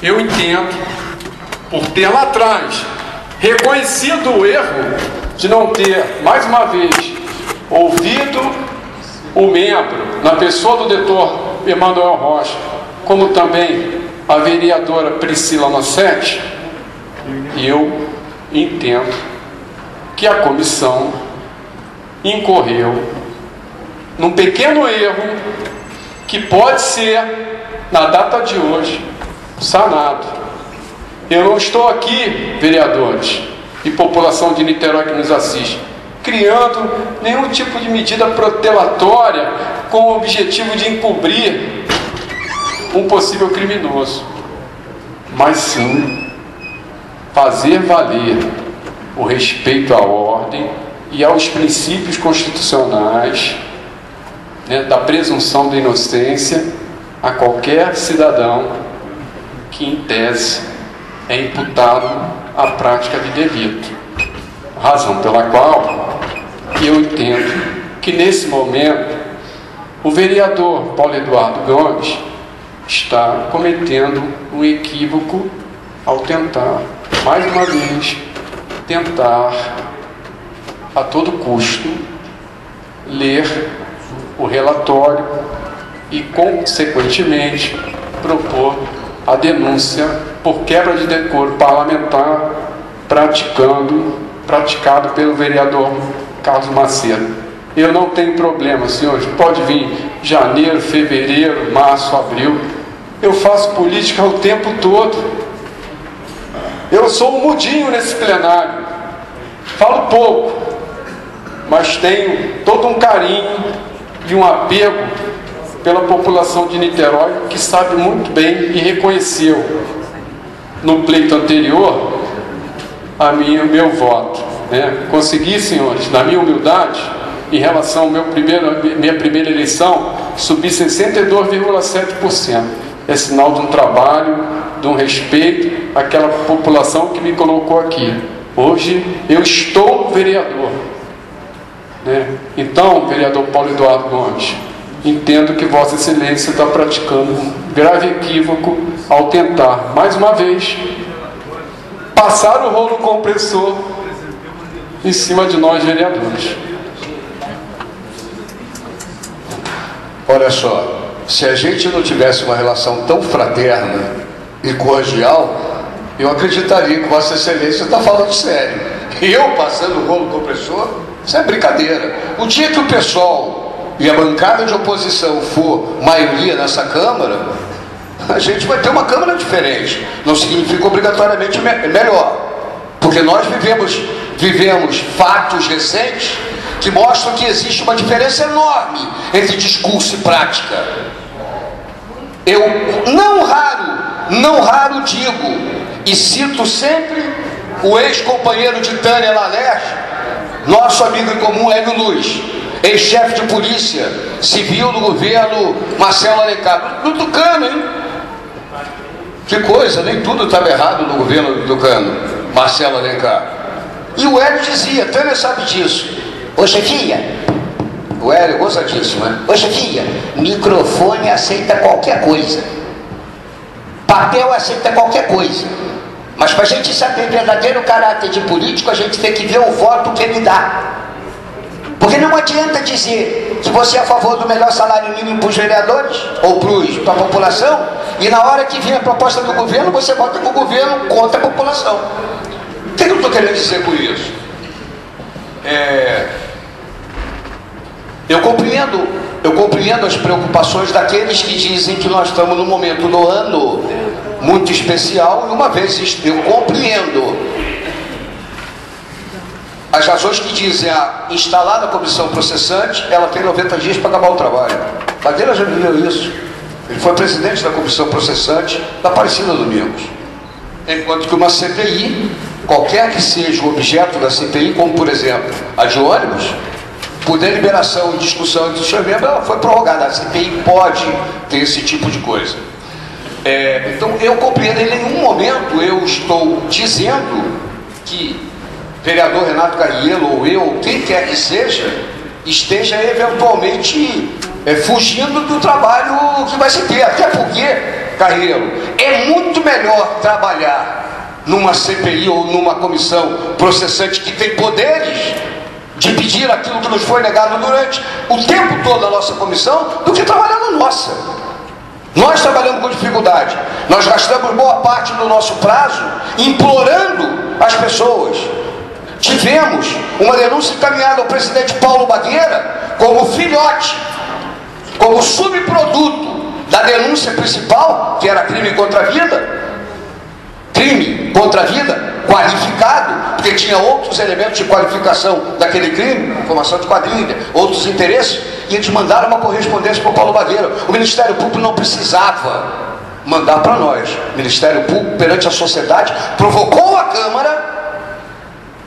eu entendo, por ter lá atrás reconhecido o erro de não ter, mais uma vez, ouvido o membro, na pessoa do doutor Emanuel Rocha, como também a vereadora Priscila Nossetti, eu entendo que a comissão incorreu num pequeno erro que pode ser, na data de hoje, sanado. Eu não estou aqui, vereadores e população de Niterói que nos assiste, criando nenhum tipo de medida protelatória com o objetivo de encobrir um possível criminoso, mas sim fazer valer o respeito à ordem e aos princípios constitucionais, né, da presunção da inocência a qualquer cidadão que, em tese, é imputado à prática de delito. Razão pela qual eu entendo que, nesse momento, o vereador Paulo Eduardo Gomes está cometendo um equívoco ao tentar, mais uma vez, a todo custo, ler o relatório e, consequentemente, propor a denúncia por quebra de decoro parlamentar praticado pelo vereador Carlos Macedo. Eu não tenho problema, senhores, pode vir janeiro, fevereiro, março, abril, eu faço política o tempo todo. Eu sou um mudinho nesse plenário, falo pouco, mas tenho todo um carinho e um apego pela população de Niterói, que sabe muito bem e reconheceu no pleito anterior meu voto, né? Consegui, senhores, na minha humildade, em relação ao minha primeira eleição, subir 62,7%. É sinal de um trabalho, de um respeito àquela população que me colocou aqui. Hoje eu estou vereador, né? Então, vereador Paulo Eduardo Gomes, entendo que Vossa Excelência está praticando um grave equívoco ao tentar, mais uma vez, passar o rolo compressor em cima de nós, vereadores. Olha só, se a gente não tivesse uma relação tão fraterna e cordial, eu acreditaria que Vossa Excelência está falando sério. Eu passando o rolo compressor? Isso é brincadeira. O dia que o pessoal e a bancada de oposição for maioria nessa Câmara, a gente vai ter uma Câmara diferente. Não significa obrigatoriamente melhor, porque nós vivemos fatos recentes que mostram que existe uma diferença enorme entre discurso e prática. Eu não raro digo, e cito sempre o ex-companheiro de Tânia Laleste, nosso amigo em comum Hélio Luz, ex-chefe de polícia civil do governo Marcelo Alencar, do Tucano, hein? Que coisa, nem tudo estava errado no governo do Tucano, Marcelo Alencar. E o Hélio dizia, Tânia sabe disso: ô chefia, o Hélio gosta disso, né? Ô chefia, microfone aceita qualquer coisa, papel aceita qualquer coisa, mas para a gente saber o verdadeiro caráter de político, a gente tem que ver o voto que ele dá. Porque não adianta dizer que você é a favor do melhor salário mínimo para os vereadores ou para a população, e na hora que vem a proposta do governo, você vota com o governo contra a população. O que eu estou querendo dizer com isso? Eu compreendo as preocupações daqueles que dizem que nós estamos num momento do ano muito especial, e uma vez eu compreendo as razões que dizem a instalada comissão processante, ela tem 90 dias para acabar o trabalho. Bandeira já viveu isso. Ele foi presidente da comissão processante da Aparecida Domingos. Enquanto que uma CPI, qualquer que seja o objeto da CPI, como por exemplo a de ônibus, por deliberação e discussão entre os seus membros, ela foi prorrogada. A CPI pode ter esse tipo de coisa. Então eu compreendo, em nenhum momento eu estou dizendo que vereador Renato Carriello ou eu, ou quem quer que seja, esteja eventualmente fugindo do trabalho que vai se ter. Até porque, Carriello, é muito melhor melhor trabalhar numa CPI ou numa comissão processante que tem poderes de pedir aquilo que nos foi negado durante o tempo todo da nossa comissão, do que trabalhar na nossa? Nós trabalhamos com dificuldade, nós gastamos boa parte do nosso prazo implorando as pessoas. Tivemos uma denúncia encaminhada ao presidente Paulo Bagueira como filhote, como subproduto da denúncia principal, que era crime contra a vida. Crime contra a vida qualificado, porque tinha outros elementos de qualificação daquele crime, formação de quadrilha, outros interesses, e eles mandaram uma correspondência para o Paulo Bagueira. O Ministério Público não precisava mandar para nós. O Ministério Público, perante a sociedade, provocou a Câmara.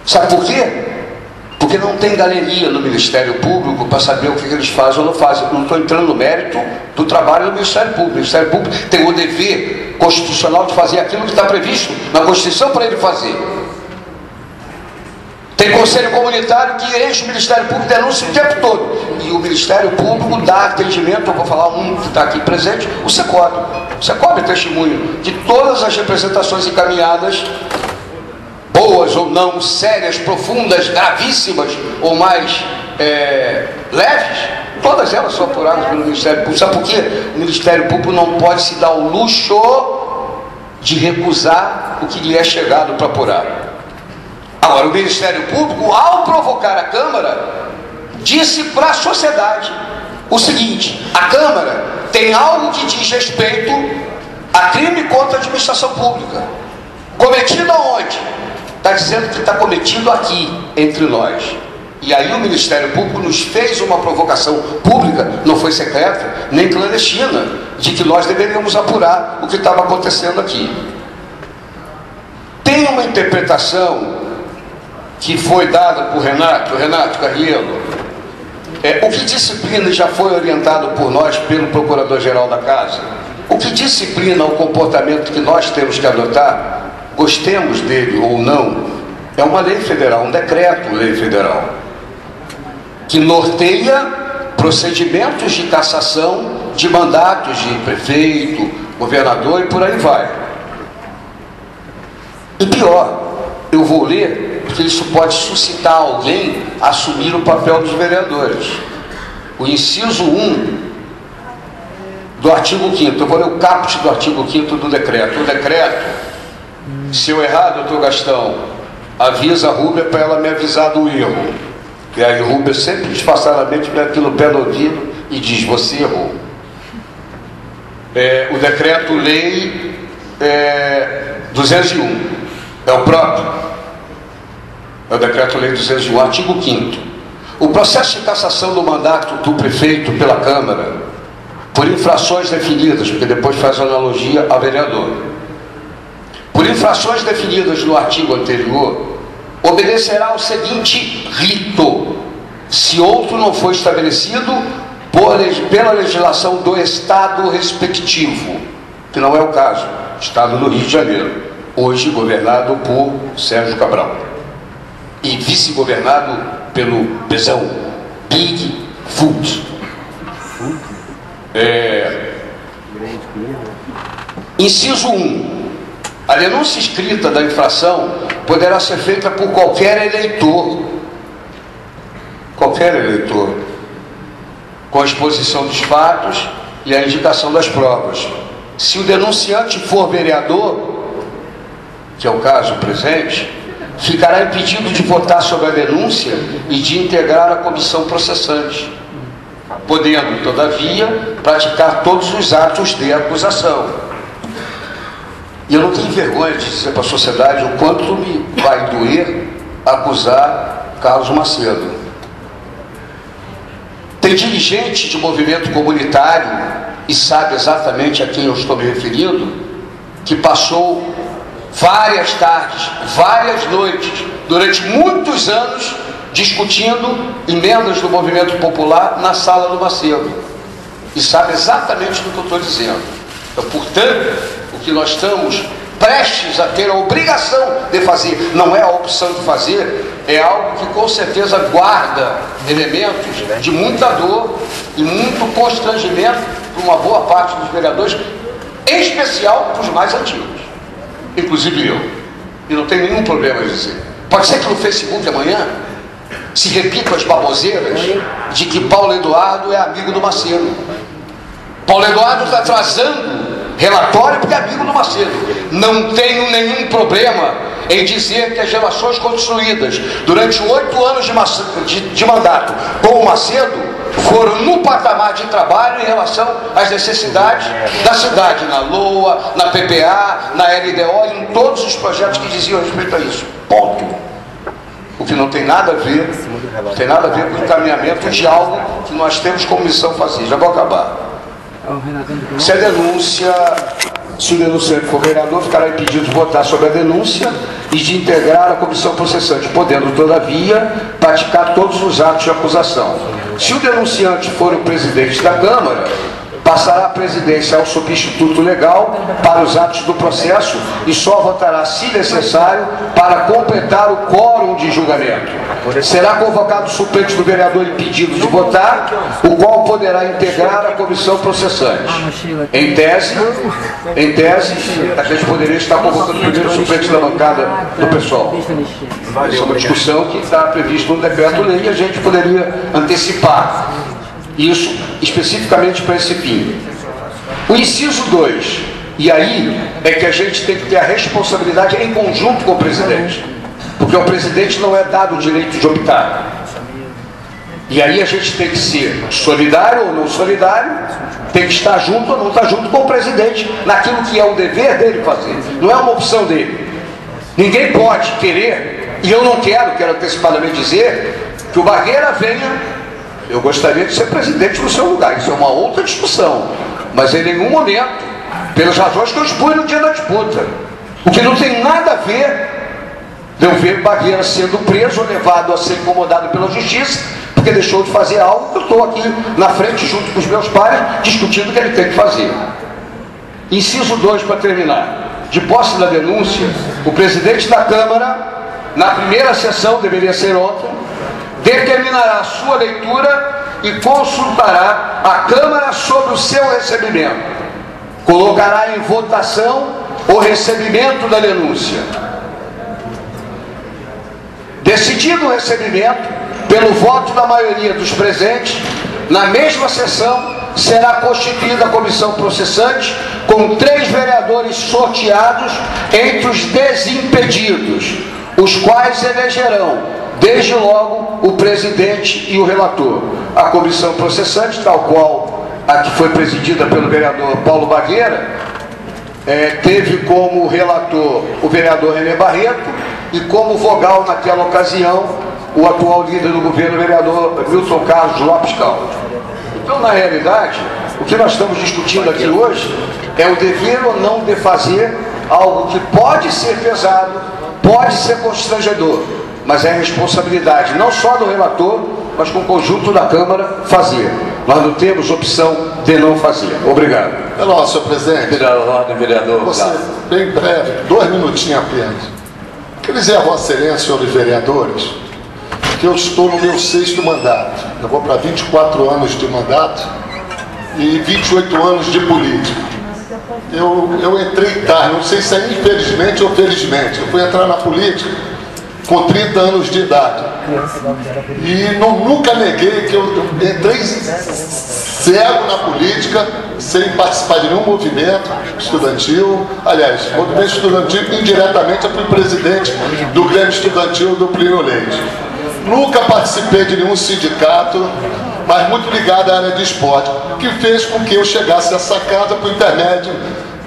Sabe por quê? Porque não tem galeria no Ministério Público para saber o que eles fazem ou não fazem. Eu não estou entrando no mérito do trabalho do Ministério Público. O Ministério Público tem o dever constitucional de fazer aquilo que está previsto na Constituição para ele fazer. Tem conselho comunitário que enche o Ministério Público, denuncia o tempo todo. E o Ministério Público dá atendimento, eu vou falar um que está aqui presente, o SECOB. O SECOB é testemunho de todas as representações encaminhadas, boas ou não, sérias, profundas, gravíssimas ou mais leves, todas elas são apuradas pelo Ministério Público. Sabe por quê? O Ministério Público não pode se dar o luxo de recusar o que lhe é chegado para apurar. Agora, o Ministério Público, ao provocar a Câmara, disse para a sociedade o seguinte: a Câmara tem algo que diz respeito a crime contra a administração pública. Cometido aonde? Está dizendo que está cometido aqui, entre nós. E aí o Ministério Público nos fez uma provocação pública, não foi secreta, nem clandestina, de que nós deveríamos apurar o que estava acontecendo aqui. Tem uma interpretação que foi dada por Renato Carrielo, o que disciplina, já foi orientado por nós pelo Procurador-Geral da Casa, o que disciplina o comportamento que nós temos que adotar, gostemos dele ou não, é uma lei federal, um decreto-lei federal, que norteia procedimentos de cassação de mandatos de prefeito, governador e por aí vai. E pior, eu vou ler, porque isso pode suscitar alguém a assumir o papel dos vereadores. O inciso 1 do artigo 5º, eu vou ler o caput do artigo 5º do decreto. O decreto, se eu errar, doutor Gastão, avisa a Rúbia para ela me avisar do erro. E aí Rúbia sempre disfarçadamente me aqui no pé do ouvido e diz: você errou. O decreto-lei 201, é o próprio. É o decreto-lei 201, artigo 5º. O processo de cassação do mandato do prefeito pela Câmara, por infrações definidas, porque depois faz analogia ao vereador, por infrações definidas no artigo anterior, obedecerá ao seguinte rito, se outro não for estabelecido pela legislação do Estado respectivo, que não é o caso, Estado do Rio de Janeiro, hoje governado por Sérgio Cabral, e vice-governado pelo Pezão, Big Food. Inciso 1. A denúncia escrita da infração poderá ser feita por qualquer eleitor, com a exposição dos fatos e a indicação das provas. Se o denunciante for vereador, que é o caso presente, ficará impedido de votar sobre a denúncia e de integrar a comissão processante, podendo, todavia, praticar todos os atos de acusação. E eu não tenho vergonha de dizer para a sociedade o quanto me vai doer acusar Carlos Macedo. Tem dirigente de movimento comunitário, e sabe exatamente a quem eu estou me referindo, que passou várias tardes, várias noites, durante muitos anos, discutindo emendas do movimento popular na sala do Macedo. E sabe exatamente do que eu estou dizendo. Então, portanto, o que nós estamos prestes a ter a obrigação de fazer, não é a opção de fazer, é algo que com certeza guarda elementos de muita dor e muito constrangimento para uma boa parte dos vereadores, em especial para os mais antigos. inclusive eu. E não tem nenhum problema em dizer. Pode ser que no Facebook amanhã se repitam as baboseiras de que Paulo Eduardo é amigo do Macedo. Paulo Eduardo está trazendo relatório porque é amigo do Macedo. Não tenho nenhum problema em dizer que as relações construídas durante 8 anos de mandato com o Macedo foram no patamar de trabalho em relação às necessidades da cidade, na LOA, na PPA, na LDO, em todos os projetos que diziam respeito a isso. Ponto. O que não tem nada a ver, não tem nada a ver com o encaminhamento de algo que nós temos como missão fazer. Já vou acabar. Se o denunciante for vereador, ficará impedido de votar sobre a denúncia e de integrar a comissão processante, podendo, todavia, praticar todos os atos de acusação. Se o denunciante for o presidente da Câmara, passará a presidência ao substituto legal para os atos do processo e só votará, se necessário, para completar o quórum de julgamento. Será convocado o suplente do vereador impedido de votar, o qual poderá integrar a comissão processante. Em tese, a gente poderia estar convocando o primeiro suplente da bancada do pessoal. Essa é uma discussão que está prevista no decreto-lei e a gente poderia antecipar isso especificamente para esse fim. O inciso 2, e aí é que a gente tem que ter a responsabilidade em conjunto com o presidente, porque ao presidente não é dado o direito de optar. E aí a gente tem que ser solidário ou não solidário, tem que estar junto ou não estar junto com o presidente naquilo que é o dever dele fazer, não é uma opção dele. Ninguém pode querer, e eu não quero antecipadamente dizer, que o Bargueira venha. Eu gostaria de ser presidente no seu lugar, isso é uma outra discussão, mas em nenhum momento, pelas razões que eu expus no dia da disputa, o que não tem nada a ver de eu ver Bargueira sendo preso ou levado a ser incomodado pela justiça, porque deixou de fazer algo que eu estou aqui na frente, junto com os meus pares, discutindo o que ele tem que fazer. Inciso 2, para terminar. De posse da denúncia, o presidente da Câmara, na primeira sessão, deveria ser ontem, determinará a sua leitura e consultará a Câmara sobre o seu recebimento. Colocará em votação o recebimento da denúncia. Decidido o recebimento, pelo voto da maioria dos presentes, na mesma sessão será constituída a comissão processante com 3 vereadores sorteados entre os desimpedidos, os quais elegerão desde logo o presidente e o relator. A comissão processante, tal qual a que foi presidida pelo vereador Paulo Bargueira, teve como relator o vereador René Barreto e como vogal naquela ocasião o atual líder do governo, o vereador Milton Carlos Lopes Caldo. Então, na realidade, o que nós estamos discutindo aqui hoje é o dever ou não de fazer algo que pode ser pesado, pode ser constrangedor, mas é a responsabilidade não só do relator, mas com o conjunto da Câmara fazer. Nós não temos opção de não fazer. Obrigado. Pelo senhor presidente. Vereador. Você, bem breve, 2 minutinhos apenas. Quero dizer a Vossa Excelência, senhores vereadores, que eu estou no meu 6º mandato. Eu vou para 24 anos de mandato e 28 anos de política. Eu entrei tarde, não sei se é infelizmente ou felizmente. Eu fui entrar na política com 30 anos de idade. E nunca neguei que eu entrei cego na política, sem participar de nenhum movimento estudantil. Aliás, movimento estudantil, indiretamente, eu fui presidente do Grêmio Estudantil do Plínio Leite. Nunca participei de nenhum sindicato, mas muito ligado à área de esporte, que fez com que eu chegasse a essa casa por intermédio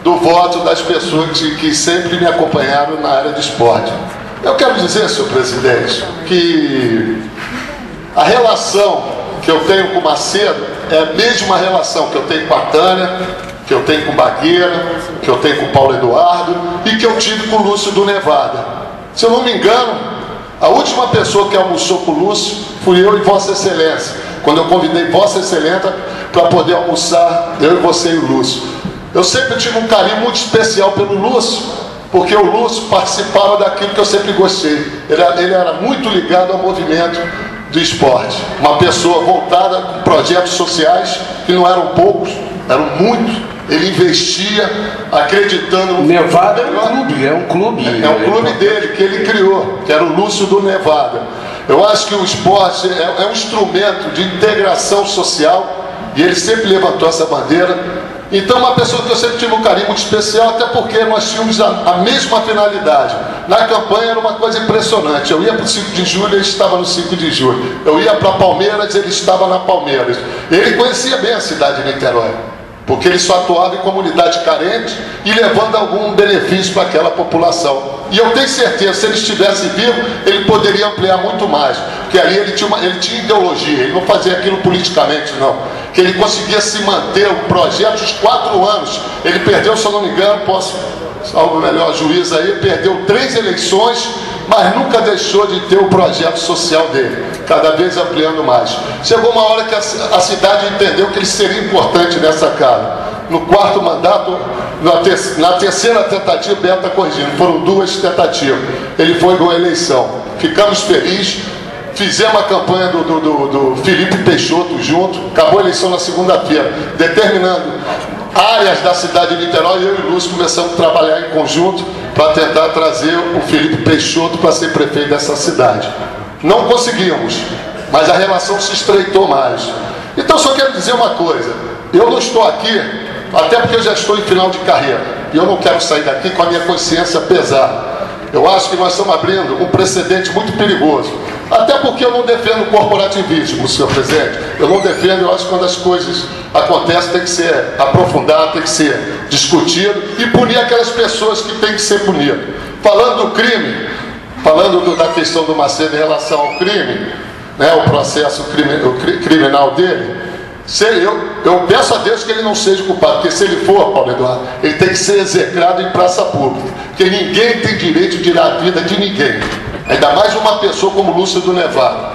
do voto das pessoas que sempre me acompanharam na área de esporte. Eu quero dizer, senhor presidente, que a relação que eu tenho com o Macedo é a mesma relação que eu tenho com a Tânia, que eu tenho com o Bargueira, que eu tenho com o Paulo Eduardo e que eu tive com o Lúcio do Nevada. Se eu não me engano, a última pessoa que almoçou com o Lúcio fui eu e Vossa Excelência, quando eu convidei Vossa Excelência para poder almoçar, eu e você e o Lúcio. Eu sempre tive um carinho muito especial pelo Lúcio, porque o Lúcio participava daquilo que eu sempre gostei. Ele era muito ligado ao movimento do esporte. Uma pessoa voltada com projetos sociais, que não eram poucos, eram muitos. Ele investia acreditando no Nevada é um clube. É um clube dele, que ele criou, que era o Lúcio do Nevada. Eu acho que o esporte é um instrumento de integração social, e ele sempre levantou essa bandeira. Então, uma pessoa que eu sempre tive um carinho muito especial, até porque nós tínhamos a mesma finalidade. Na campanha era uma coisa impressionante. Eu ia para o 5 de julho, ele estava no 5 de julho. Eu ia para Palmeiras, ele estava na Palmeiras. Ele conhecia bem a cidade de Niterói, porque ele só atuava em comunidade carente e levando algum benefício para aquela população. E eu tenho certeza, se ele estivesse vivo, ele poderia ampliar muito mais, porque ali ele tinha ideologia, ele não fazia aquilo politicamente, não. Que ele conseguia se manter o projeto os 4 anos. Ele perdeu, se eu não me engano, salvo o melhor juiz aí, perdeu 3 eleições, mas nunca deixou de ter o projeto social dele, cada vez ampliando mais. Chegou uma hora que a cidade entendeu que ele seria importante nessa casa. No 4º mandato, na terceira tentativa, Beto está corrigindo, foram 2 tentativas. Ele foi com a eleição. Ficamos felizes, fizemos a campanha do Felipe Peixoto junto, acabou a eleição na segunda-feira, determinando áreas da cidade de Niterói, e eu e o Lúcio começamos a trabalhar em conjunto para tentar trazer o Felipe Peixoto para ser prefeito dessa cidade. Não conseguimos, mas a relação se estreitou mais. Então só quero dizer uma coisa, eu não estou aqui, até porque eu já estou em final de carreira, e eu não quero sair daqui com a minha consciência pesada. Eu acho que nós estamos abrindo um precedente muito perigoso. Até porque eu não defendo o corporativismo, senhor presidente. Eu não defendo, eu acho que quando as coisas acontecem tem que ser aprofundado, tem que ser discutido e punir aquelas pessoas que têm que ser punidas. Falando do crime, da questão do Macedo em relação ao crime, né, o processo criminal dele, eu peço a Deus que ele não seja culpado, porque se ele for, Paulo Eduardo, ele tem que ser execrado em praça pública, porque ninguém tem direito de tirar a vida de ninguém, ainda mais uma pessoa como Lúcio do Nevada.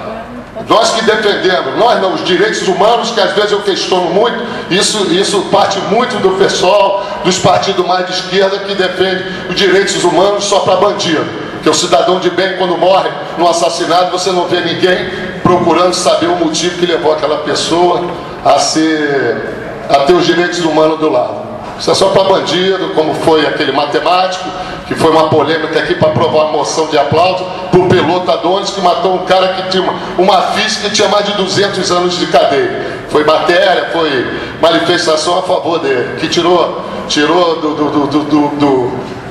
Nós que defendemos, nós não, os direitos humanos, que às vezes eu questiono muito, isso parte muito do pessoal, dos partidos mais de esquerda, que defende os direitos humanos só para bandido. Porque o cidadão de bem, quando morre num assassinato, você não vê ninguém procurando saber o motivo que levou aquela pessoa a ter os direitos humanos do lado. Isso é só para bandido, como foi aquele matemático, que foi uma polêmica aqui para aprovar uma moção de aplauso para o Peloto Adonis, que matou um cara que tinha uma física que tinha mais de 200 anos de cadeia. Foi matéria, foi manifestação a favor dele, que tirou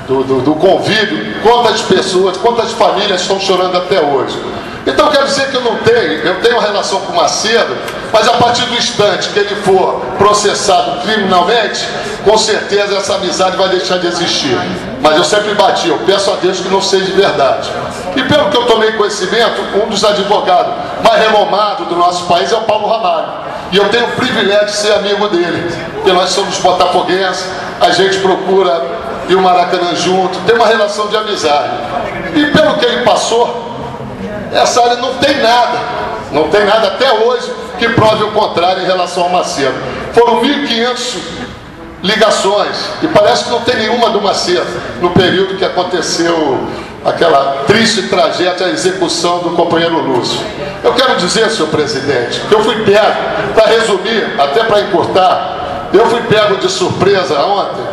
do convívio quantas pessoas, quantas famílias estão chorando até hoje. Então quero dizer que eu tenho uma relação com o Macedo, mas a partir do instante que ele for processado criminalmente, com certeza essa amizade vai deixar de existir. Mas eu sempre bati, eu peço a Deus que não seja de verdade. E pelo que eu tomei conhecimento, um dos advogados mais renomados do nosso país é o Paulo Ramalho. E eu tenho o privilégio de ser amigo dele, porque nós somos botafoguenses, a gente procura ir o Maracanã junto, tem uma relação de amizade. E pelo que ele passou, essa área não tem nada até hoje que prove o contrário em relação ao Macedo. Foram 1.500 ligações e parece que não tem nenhuma do Macedo no período que aconteceu aquela triste tragédia, a execução do companheiro Lúcio. Eu quero dizer, senhor presidente, que eu fui pego, para resumir, até para encurtar, eu fui pego de surpresa ontem,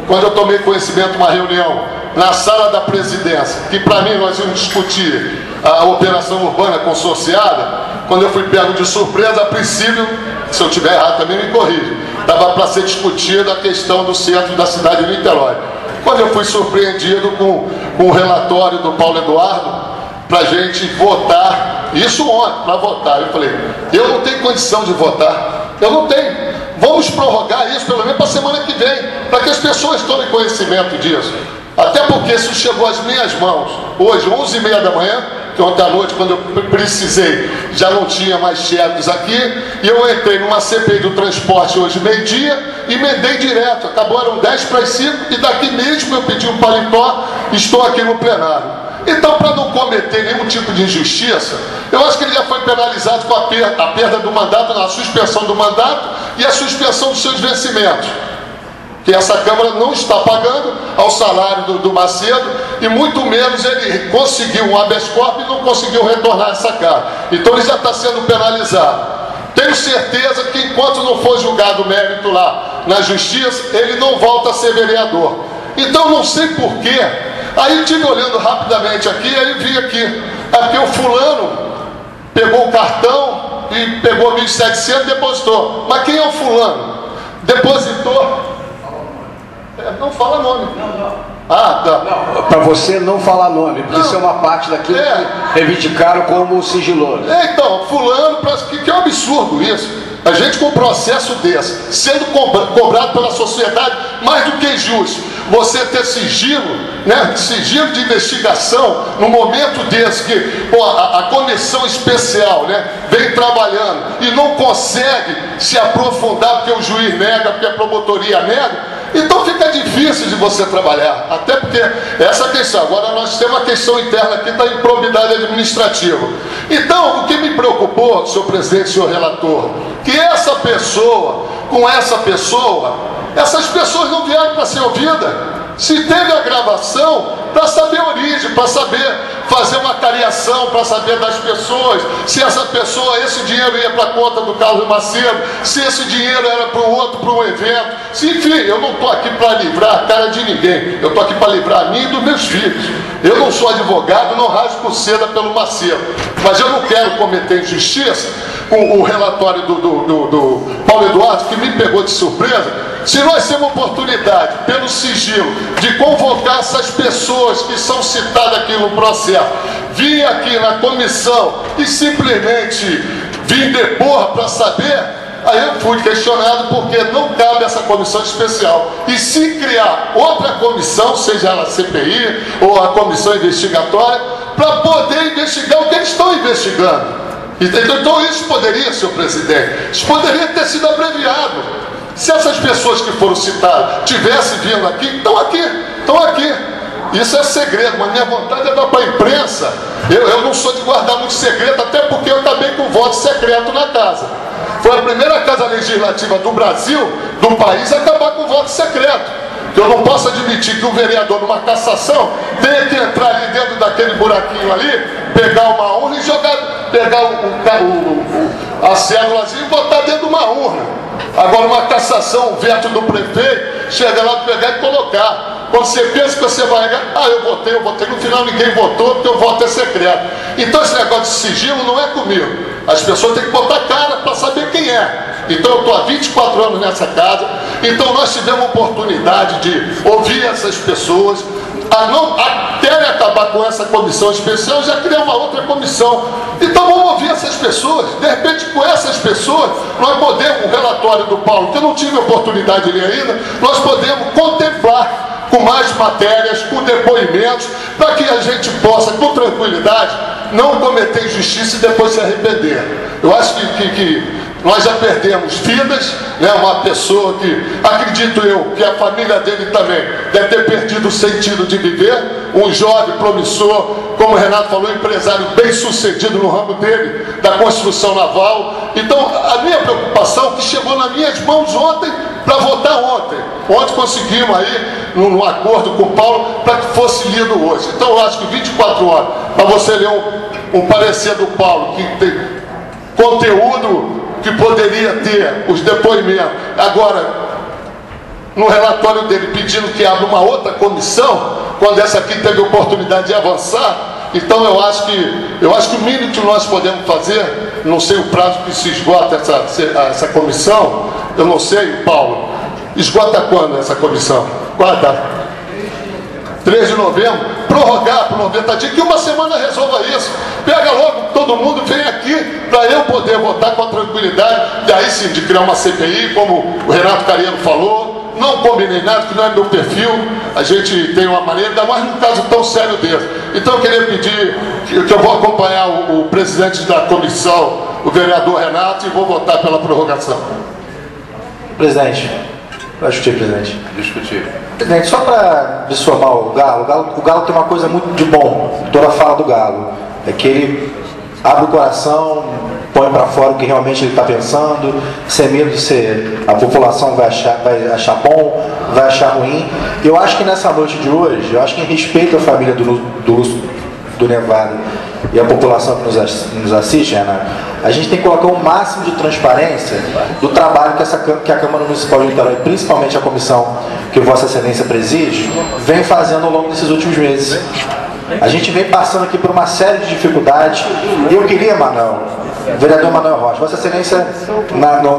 quando eu tomei conhecimento de uma reunião na sala da presidência, que para mim nós íamos discutir a operação urbana consorciada. Quando eu fui pego de surpresa, a princípio, se eu estiver errado também me corrija, estava para ser discutida a questão do centro da cidade de Niterói. Quando eu fui surpreendido com o relatório do Paulo Eduardo, para a gente votar, isso ontem, para votar, eu falei, eu não tenho condição de votar, eu não tenho. Vamos prorrogar isso pelo menos para a semana que vem, para que as pessoas tomem conhecimento disso. Até porque isso chegou às minhas mãos hoje, 11h30 da manhã, que ontem à noite, quando eu precisei, já não tinha mais cheques aqui, e eu entrei numa CPI do transporte hoje, meio-dia, e emendei direto. Acabou, eram 10:05, e daqui mesmo eu pedi um paletó, estou aqui no plenário. Então, para não cometer nenhum tipo de injustiça, eu acho que ele já foi penalizado com a perda do mandato, a suspensão do mandato e a suspensão dos seus vencimentos, que essa Câmara não está pagando ao salário do Macedo, e muito menos ele conseguiu um habeas corpus e não conseguiu retornar essa carga. Então ele já está sendo penalizado. Tenho certeza que enquanto não for julgado o mérito lá na justiça, ele não volta a ser vereador. Então não sei porquê. Aí eu estive olhando rapidamente aqui, aí vi aqui. É porque o fulano pegou o cartão e pegou 1.700 e depositou. Mas quem é o fulano? Depositou? Não fala nome. Ah, tá. Para você não falar nome, porque isso é uma parte daquilo que reivindicaram como sigiloso. Então, fulano, que é um absurdo isso. A gente com um processo desse, sendo cobrado pela sociedade, mais do que justo, você ter sigilo, né? Sigilo de investigação, no momento desse que a comissão especial, né, vem trabalhando e não consegue se aprofundar porque o juiz nega, porque a promotoria nega. Então fica difícil de você trabalhar, até porque essa questão, agora nós temos uma questão interna aqui da improbidade administrativa. Então, o que me preocupou, senhor presidente, senhor relator, que essa pessoa, com essa pessoa, essas pessoas não vieram para ser ouvidas. Se teve a gravação, para saber a origem, para saber fazer uma cariação, para saber das pessoas, se essa pessoa, esse dinheiro ia para a conta do Carlos Macedo, se esse dinheiro era para o outro, para um evento. Se, enfim, eu não estou aqui para livrar a cara de ninguém, eu estou aqui para livrar a mim e dos meus filhos. Eu não sou advogado, não rasgo seda pelo Macedo, mas eu não quero cometer injustiça com o relatório do Paulo Eduardo, que me pegou de surpresa. Se nós temos oportunidade, pelo sigilo, de convocar essas pessoas que são citadas aqui no processo, vir aqui na comissão e simplesmente vir depor para saber, aí eu fui questionado porque não cabe essa comissão especial. E se criar outra comissão, seja ela a CPI ou a comissão investigatória, para poder investigar o que eles estão investigando. Então isso poderia, senhor presidente, isso poderia ter sido abreviado. Se essas pessoas que foram citadas tivessem vindo aqui, estão aqui. Isso é segredo, mas minha vontade é dar para a imprensa. Eu não sou de guardar muito segredo, até porque eu acabei com voto secreto na casa. Foi a primeira casa legislativa do Brasil, do país, a acabar com voto secreto. Eu não posso admitir que um vereador numa cassação tenha que entrar ali dentro daquele buraquinho ali, pegar uma urna e pegar a célulazinha e botar dentro de uma urna. Agora uma cassação, o veto do prefeito, chega lá, pegar e colocar. Quando você pensa que você vai negar, eu votei, no final ninguém votou porque o voto é secreto. Então esse negócio de sigilo não é comigo. As pessoas têm que botar cara para saber quem é. Então eu estou há 24 anos nessa casa, então nós tivemos a oportunidade de ouvir essas pessoas, até acabar com essa comissão especial, já criar uma outra comissão. Então vamos ouvir essas pessoas, de repente com essas pessoas, nós podemos, o relatório do Paulo, que eu não tive a oportunidade de ler ainda, nós podemos contemplar com mais matérias, com depoimentos, para que a gente possa, com tranquilidade, não cometer injustiça e depois se arrepender. Eu acho que nós já perdemos vidas, né? Uma pessoa que, acredito eu, que a família dele também deve ter perdido o sentido de viver, um jovem promissor, como o Renato falou, empresário bem sucedido no ramo dele, da construção naval. Então, a minha preocupação, que chegou nas minhas mãos ontem, para votar ontem. Ontem conseguimos aí, num acordo com o Paulo, para que fosse lido hoje. Então, eu acho que 24 horas, para você ler um parecer do Paulo, que tem conteúdo que poderia ter os depoimentos. Agora, no relatório dele pedindo que abra uma outra comissão, quando essa aqui teve a oportunidade de avançar. Então eu acho que o mínimo que nós podemos fazer, não sei o prazo que se esgota essa comissão, eu não sei, Paulo, esgota quando essa comissão? Qual a data? 3 de novembro, prorrogar por 90 dias, que uma semana resolva isso. Pega logo todo mundo, vem aqui, para eu poder votar com tranquilidade, e aí sim, de criar uma CPI, como o Renato Cariano falou. Não combinei nada, que não é meu perfil, a gente tem uma maneira, ainda mais num caso tão sério desse. Então eu queria pedir que eu vou acompanhar o presidente da comissão, o vereador Renato, e vou votar pela prorrogação. Presidente, vai discutir, presidente. Discutir. Presidente, só para dissomar o Galo tem uma coisa muito de bom, toda a fala do Galo, é que ele abre o coração, põe para fora o que realmente ele está pensando, sem medo de ser, a população vai achar bom, vai achar ruim. Eu acho que nessa noite de hoje, eu acho que em respeito à família do Lúcio do Nevada e a população que nos assiste, Renato, a gente tem que colocar o máximo de transparência do trabalho que a Câmara Municipal de Niterói, principalmente a comissão que Vossa Excelência preside, vem fazendo ao longo desses últimos meses. A gente vem passando aqui por uma série de dificuldades e eu queria, vereador Manuel Rocha, Vossa Excelência,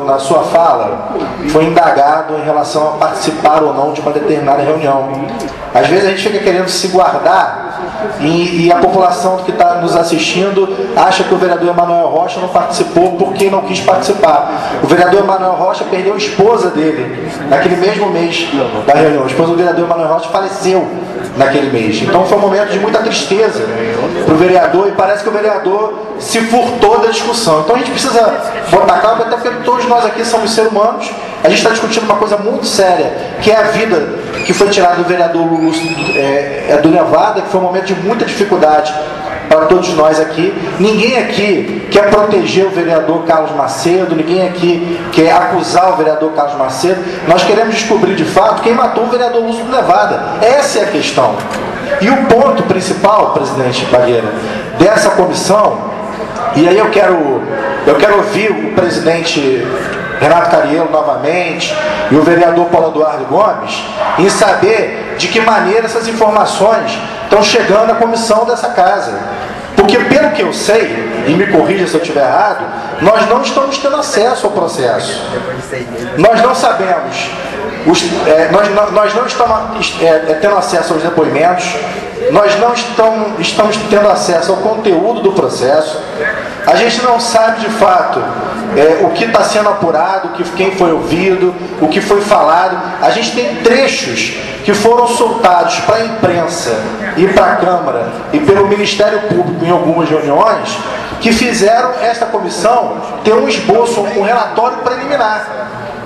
na sua fala, foi indagado em relação a participar ou não de uma determinada reunião. Às vezes a gente fica querendo se guardar e a população que está nos assistindo acha que o vereador Emanuel Rocha não participou porque não quis participar. O vereador Emanuel Rocha perdeu a esposa dele naquele mesmo mês da reunião. A esposa do vereador Emanuel Rocha faleceu naquele mês. Então foi um momento de muita tristeza para o vereador e parece que o vereador se furtou da discussão. Então a gente precisa botar claro, até porque todos nós aqui somos seres humanos, a gente está discutindo uma coisa muito séria, que é a vida que foi tirada do vereador do Nevada, que foi um momento de muita dificuldade para todos nós aqui. Ninguém aqui quer proteger o vereador Carlos Macedo, ninguém aqui quer acusar o vereador Carlos Macedo. Nós queremos descobrir de fato quem matou o vereador Lúcio do Nevada. Essa é a questão. E o ponto principal, presidente Bagueira, dessa comissão, e aí eu quero ouvir o presidente Renato Cariello novamente e o vereador Paulo Eduardo Gomes em saber de que maneira essas informações estão chegando à comissão dessa casa. Porque pelo que eu sei, e me corrija se eu estiver errado, nós não estamos tendo acesso ao processo. Nós não sabemos, nós não estamos tendo acesso aos depoimentos, nós não estamos tendo acesso ao conteúdo do processo, a gente não sabe de fato o que está sendo apurado, quem foi ouvido, o que foi falado. A gente tem trechos que foram soltados para a imprensa e para a Câmara e pelo Ministério Público em algumas reuniões que fizeram esta comissão ter um esboço, um relatório preliminar.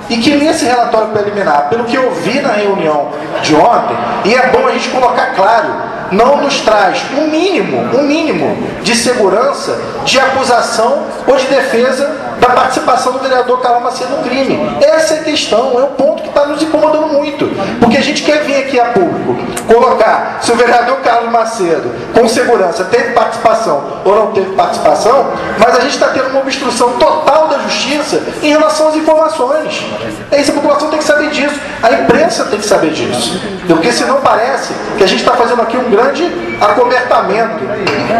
E que nesse relatório preliminar, pelo que eu vi na reunião de ontem, e é bom a gente colocar claro, não nos traz um mínimo de segurança, de acusação ou de defesa da participação do vereador Carlos Macedo no crime. Essa é a questão, é o ponto que está nos incomodando muito. Porque a gente quer vir aqui a público colocar se o vereador Carlos Macedo, com segurança, teve participação ou não teve participação, mas a gente está tendo uma obstrução total da justiça em relação às informações. Essa população tem que saber disso, a imprensa tem que saber disso. Porque senão parece que a gente está fazendo aqui um grande acobertamento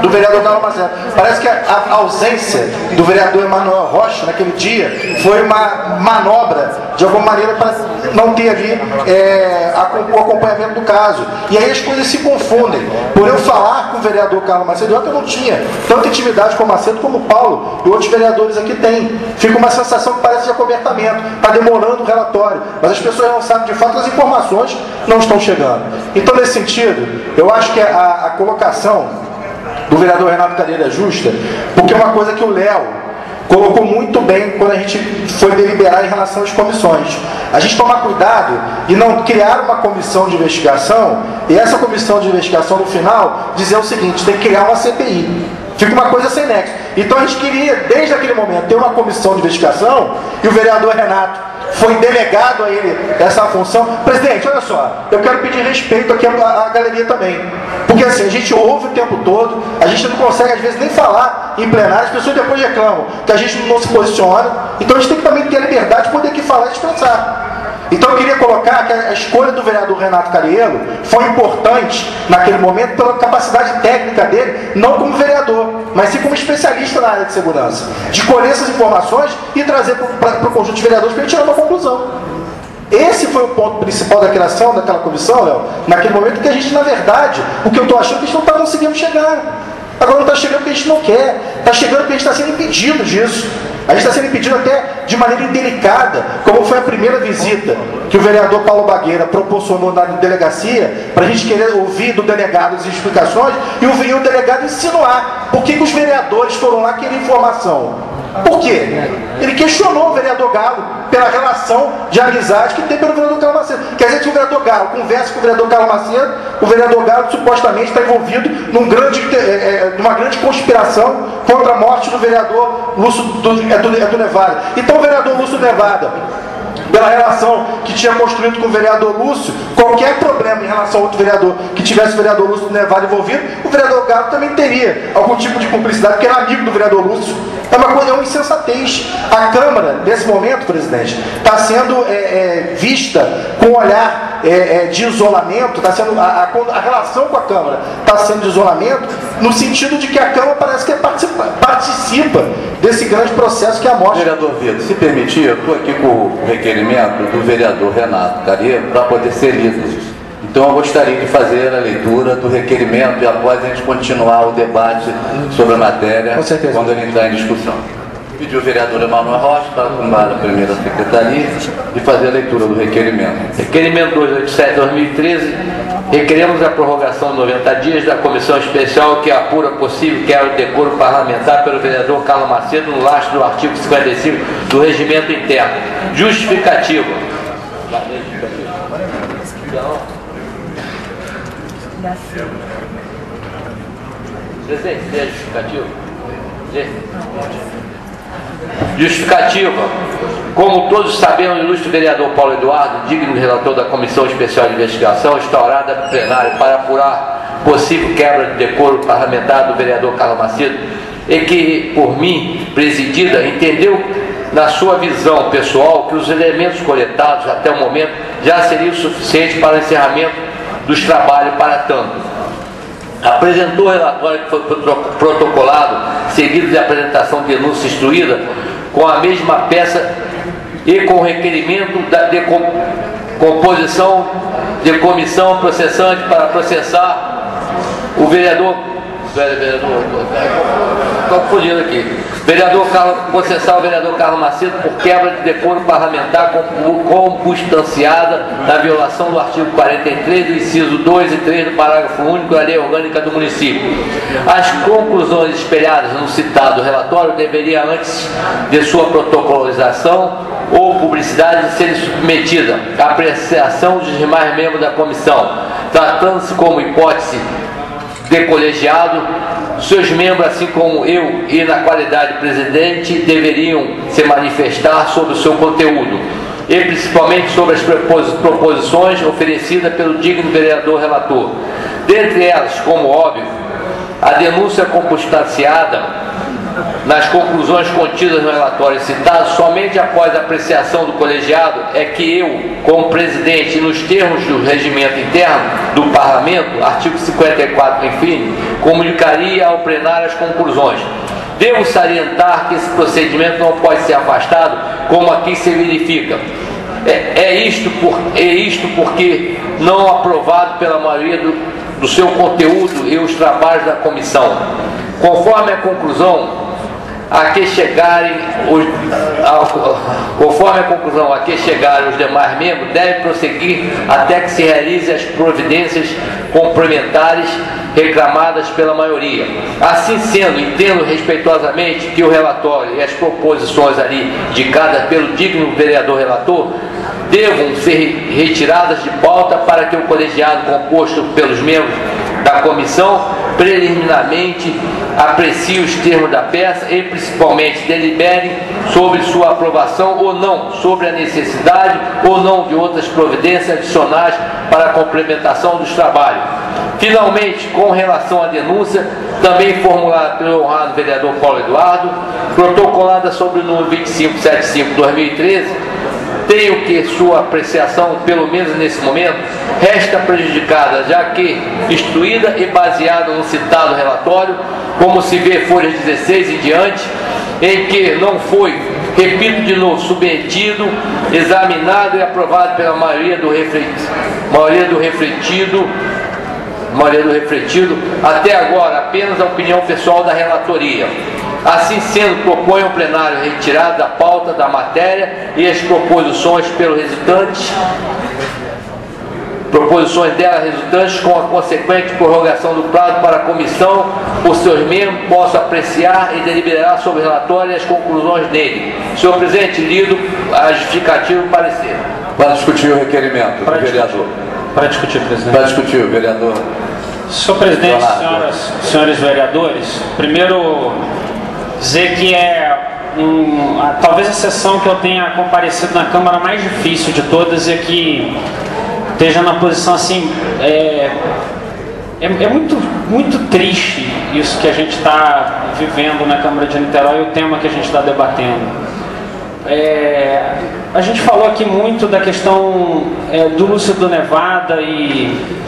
do vereador Carlos Macedo. Parece que a ausência do vereador Emanuel Rocha naquele dia foi uma manobra, de alguma maneira, para não ter ali o acompanhamento do caso. E aí as coisas se confundem. Por eu falar com o vereador Carlos Macedo, eu não tinha tanta intimidade com o Macedo como o Paulo e outros vereadores aqui têm. Fica uma sensação que parece de acobertamento, está demorando o relatório, mas as pessoas não sabem de fato, as informações não estão chegando. Então, nesse sentido, eu acho que a colocação do vereador Renato Cariello é justa, porque é uma coisa que o Léo colocou muito bem quando a gente foi deliberar em relação às comissões. A gente tomar cuidado e não criar uma comissão de investigação e essa comissão de investigação no final dizer o seguinte, tem que criar uma CPI. Fica uma coisa sem nexo. Então a gente queria, desde aquele momento, ter uma comissão de investigação e o vereador Renato foi delegado a ele essa função. Presidente, olha só, eu quero pedir respeito aqui à galeria também. Porque assim, a gente ouve o tempo todo, a gente não consegue às vezes nem falar em plenário, as pessoas depois reclamam que a gente não se posiciona. Então a gente tem que também ter a liberdade de poder aqui falar e expressar. Então eu queria colocar que a escolha do vereador Renato Cariello foi importante naquele momento pela capacidade técnica dele, não como vereador, mas sim como especialista na área de segurança, de colher essas informações e trazer para o conjunto de vereadores para ele tirar uma conclusão. Esse foi o ponto principal da criação daquela comissão, Léo, naquele momento que a gente, na verdade, o que eu estou achando que a gente não está conseguindo chegar. Agora não está chegando porque a gente não quer, está chegando porque a gente está sendo impedido disso. A gente está sendo impedido até de maneira indelicada, como foi a primeira visita que o vereador Paulo Bagueira proporcionou na delegacia, para a gente querer ouvir do delegado as explicações, e o delegado insinuar por que os vereadores foram lá querer informação. Por quê? Ele questionou o vereador Galo pela relação de amizade que tem pelo vereador Carlos Macedo. Quer dizer que o vereador Galo conversa com o vereador Carlos Macedo, o vereador Galo supostamente está envolvido numa grande conspiração contra a morte do vereador Lúcio do Nevada. Então o vereador Lúcio do Nevada pela relação que tinha construído com o vereador Lúcio, qualquer problema em relação a outro vereador que tivesse o vereador Lúcio Nevado envolvido, o vereador Galo também teria algum tipo de cumplicidade, porque era amigo do vereador Lúcio. É uma coisa, é uma insensatez. A Câmara, nesse momento, presidente, está sendo vista com um olhar de isolamento, está sendo, a relação com a Câmara está sendo de isolamento, no sentido de que a Câmara parece que participa desse grande processo que é a morte. Vereador Vitor, se permitir, eu estou aqui com o requerimento do vereador Renato Careiro para poder ser lido. Então eu gostaria de fazer a leitura do requerimento e após a gente continuar o debate sobre a matéria, quando ele entrar em discussão. Pediu o vereador Emanuel Rocha para tomar a primeira secretaria e fazer a leitura do requerimento. Requerimento 287/2013, requeremos a prorrogação de 90 dias da comissão especial que apura possível quebra de decoro parlamentar pelo vereador Carlos Macedo no lastro do artigo 55 do regimento interno. Justificativa. Presidente, é justificativa? Justificativa. Como todos sabemos, o ilustre vereador Paulo Eduardo, digno relator da Comissão Especial de Investigação, instaurada no plenário para apurar possível quebra de decoro parlamentar do vereador Carlos Macedo, e que, por mim, presidida, entendeu, na sua visão pessoal, que os elementos coletados até o momento já seriam suficientes para o encerramento dos trabalhos para tanto. Apresentou o relatório que foi protocolado, seguido de apresentação de denúncia instruída, com a mesma peça e com o requerimento de composição de comissão processante para processar o vereador processar o vereador Carlos Macedo por quebra de decoro parlamentar concustanciada na violação do artigo 43 do inciso 2 e 3 do parágrafo único da lei orgânica do município. As conclusões espelhadas no citado relatório deveriam, antes de sua protocolização ou publicidade, serem submetidas à apreciação dos demais membros da comissão, tratando-se como hipótese de colegiado. Seus membros, assim como eu e na qualidade de presidente, deveriam se manifestar sobre o seu conteúdo e principalmente sobre as proposições oferecidas pelo digno vereador relator. Dentre elas, como óbvio, a denúncia concustanciada nas conclusões contidas no relatório citado, somente após a apreciação do colegiado é que eu, como presidente, e nos termos do regimento interno do Parlamento, artigo 54, enfim, comunicaria ao plenário as conclusões. Devo salientar que esse procedimento não pode ser afastado, como aqui se verifica. Isto porque não aprovado pela maioria do seu conteúdo e os trabalhos da comissão. Conforme a conclusão a que chegarem os demais membros, deve prosseguir até que se realize as providências complementares reclamadas pela maioria. Assim sendo, entendo respeitosamente que o relatório e as proposições ali indicadas pelo digno vereador relator devam ser retiradas de pauta para que o colegiado composto pelos membros da comissão preliminarmente aprecie os termos da peça e principalmente deliberem sobre sua aprovação ou não, sobre a necessidade ou não de outras providências adicionais para a complementação dos trabalhos. Finalmente, com relação à denúncia, também formulada pelo honrado vereador Paulo Eduardo, protocolada sobre o número 2575/2013, tenho que sua apreciação, pelo menos nesse momento, resta prejudicada, já que instruída e baseada no citado relatório, como se vê folhas 16 e diante, em que não foi, repito de novo, submetido, examinado e aprovado pela maioria do refletido, até agora apenas a opinião pessoal da relatoria. Assim sendo, proponho ao plenário retirada da pauta da matéria e as proposições dela resultantes com a consequente prorrogação do prazo para a comissão, por seus membros possam apreciar e deliberar sobre o relatório e as conclusões dele. Senhor presidente, lido a justificativa do parecer. Para discutir o requerimento do vereador. Para discutir, presidente. Para discutir o vereador. Senhor presidente, senhores vereadores, primeiro dizer que é talvez a sessão que eu tenha comparecido na Câmara mais difícil de todas e que esteja na posição assim, é muito triste isso que a gente está vivendo na Câmara de Niterói, o tema que a gente está debatendo. A gente falou aqui muito da questão do Lúcio do Nevada e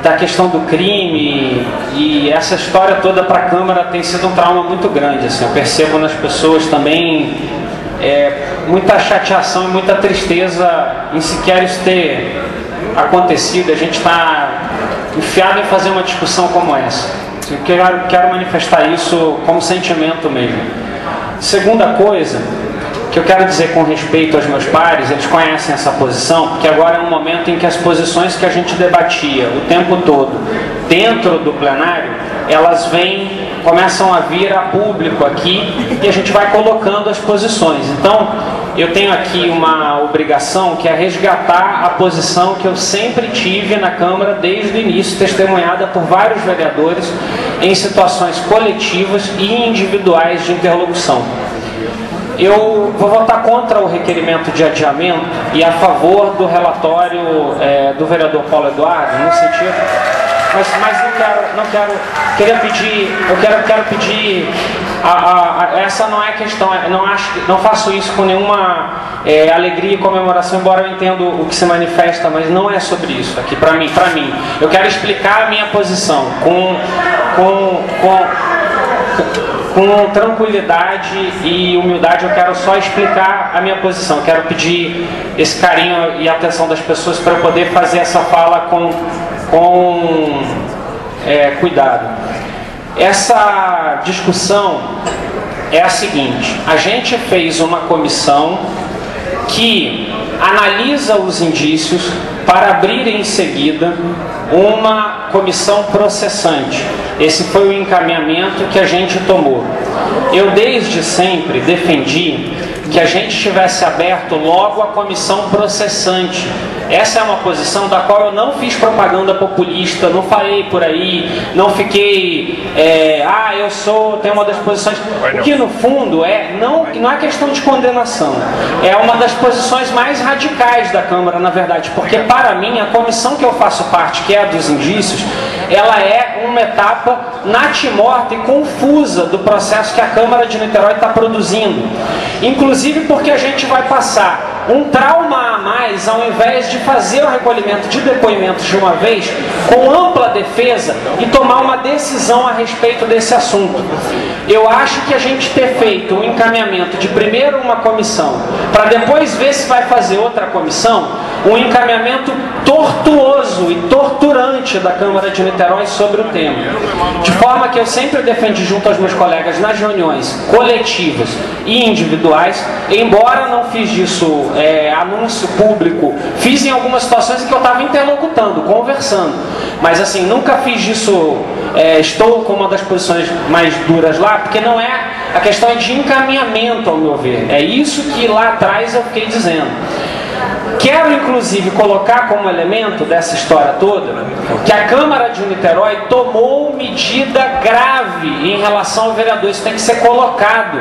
da questão do crime, e essa história toda para a Câmara tem sido um trauma muito grande. Assim, eu percebo nas pessoas também muita chateação e muita tristeza em sequer isso ter acontecido. A gente está enfiado em fazer uma discussão como essa. Eu quero manifestar isso como sentimento mesmo. Segunda coisa que eu quero dizer com respeito aos meus pares, eles conhecem essa posição, porque agora é um momento em que as posições que a gente debatia o tempo todo dentro do plenário, elas começam a vir a público aqui e a gente vai colocando as posições. Então, eu tenho aqui uma obrigação que é resgatar a posição que eu sempre tive na Câmara desde o início, testemunhada por vários vereadores em situações coletivas e individuais de interlocução. Eu vou votar contra o requerimento de adiamento e a favor do relatório do vereador Paulo Eduardo, no sentido... Mas não quero... Eu quero pedir... essa não é a questão, não faço isso com nenhuma alegria e comemoração, embora eu entenda o que se manifesta, mas não é sobre isso aqui, para mim. Eu quero explicar a minha posição com tranquilidade e humildade. Eu quero só explicar a minha posição. Eu quero pedir esse carinho e atenção das pessoas para eu poder fazer essa fala com cuidado. Essa discussão é a seguinte: a gente fez uma comissão que analisa os indícios para abrir em seguida uma comissão processante. Esse foi o encaminhamento que a gente tomou. Eu desde sempre defendi que a gente tivesse aberto logo a comissão processante. Essa é uma posição da qual eu não fiz propaganda populista, não falei por aí, não fiquei, tenho uma das posições. O que no fundo não é questão de condenação, é uma das posições mais radicais da Câmara, na verdade, porque para mim a comissão que eu faço parte, que é a dos indícios, ela é uma etapa natimorta e confusa do processo que a Câmara de Niterói está produzindo. Inclusive porque a gente vai passar um trauma a mais ao invés de fazer o recolhimento de depoimentos de uma vez, com ampla defesa, e tomar uma decisão a respeito desse assunto. Eu acho que a gente ter feito um encaminhamento de primeiro uma comissão, para depois ver se vai fazer outra comissão, um encaminhamento tortuoso e torturante da Câmara de Niterói sobre o tema. De forma que eu sempre defendi junto aos meus colegas nas reuniões coletivas e individuais, embora não fiz disso anúncio público, fiz em algumas situações em que eu estava interlocutando, conversando, mas assim, nunca fiz disso, estou com uma das posições mais duras lá, porque não é, a questão é de encaminhamento, ao meu ver, é isso que lá atrás eu fiquei dizendo. Quero inclusive colocar como elemento dessa história toda que a Câmara de Niterói tomou medida grave em relação ao vereador. Isso tem que ser colocado,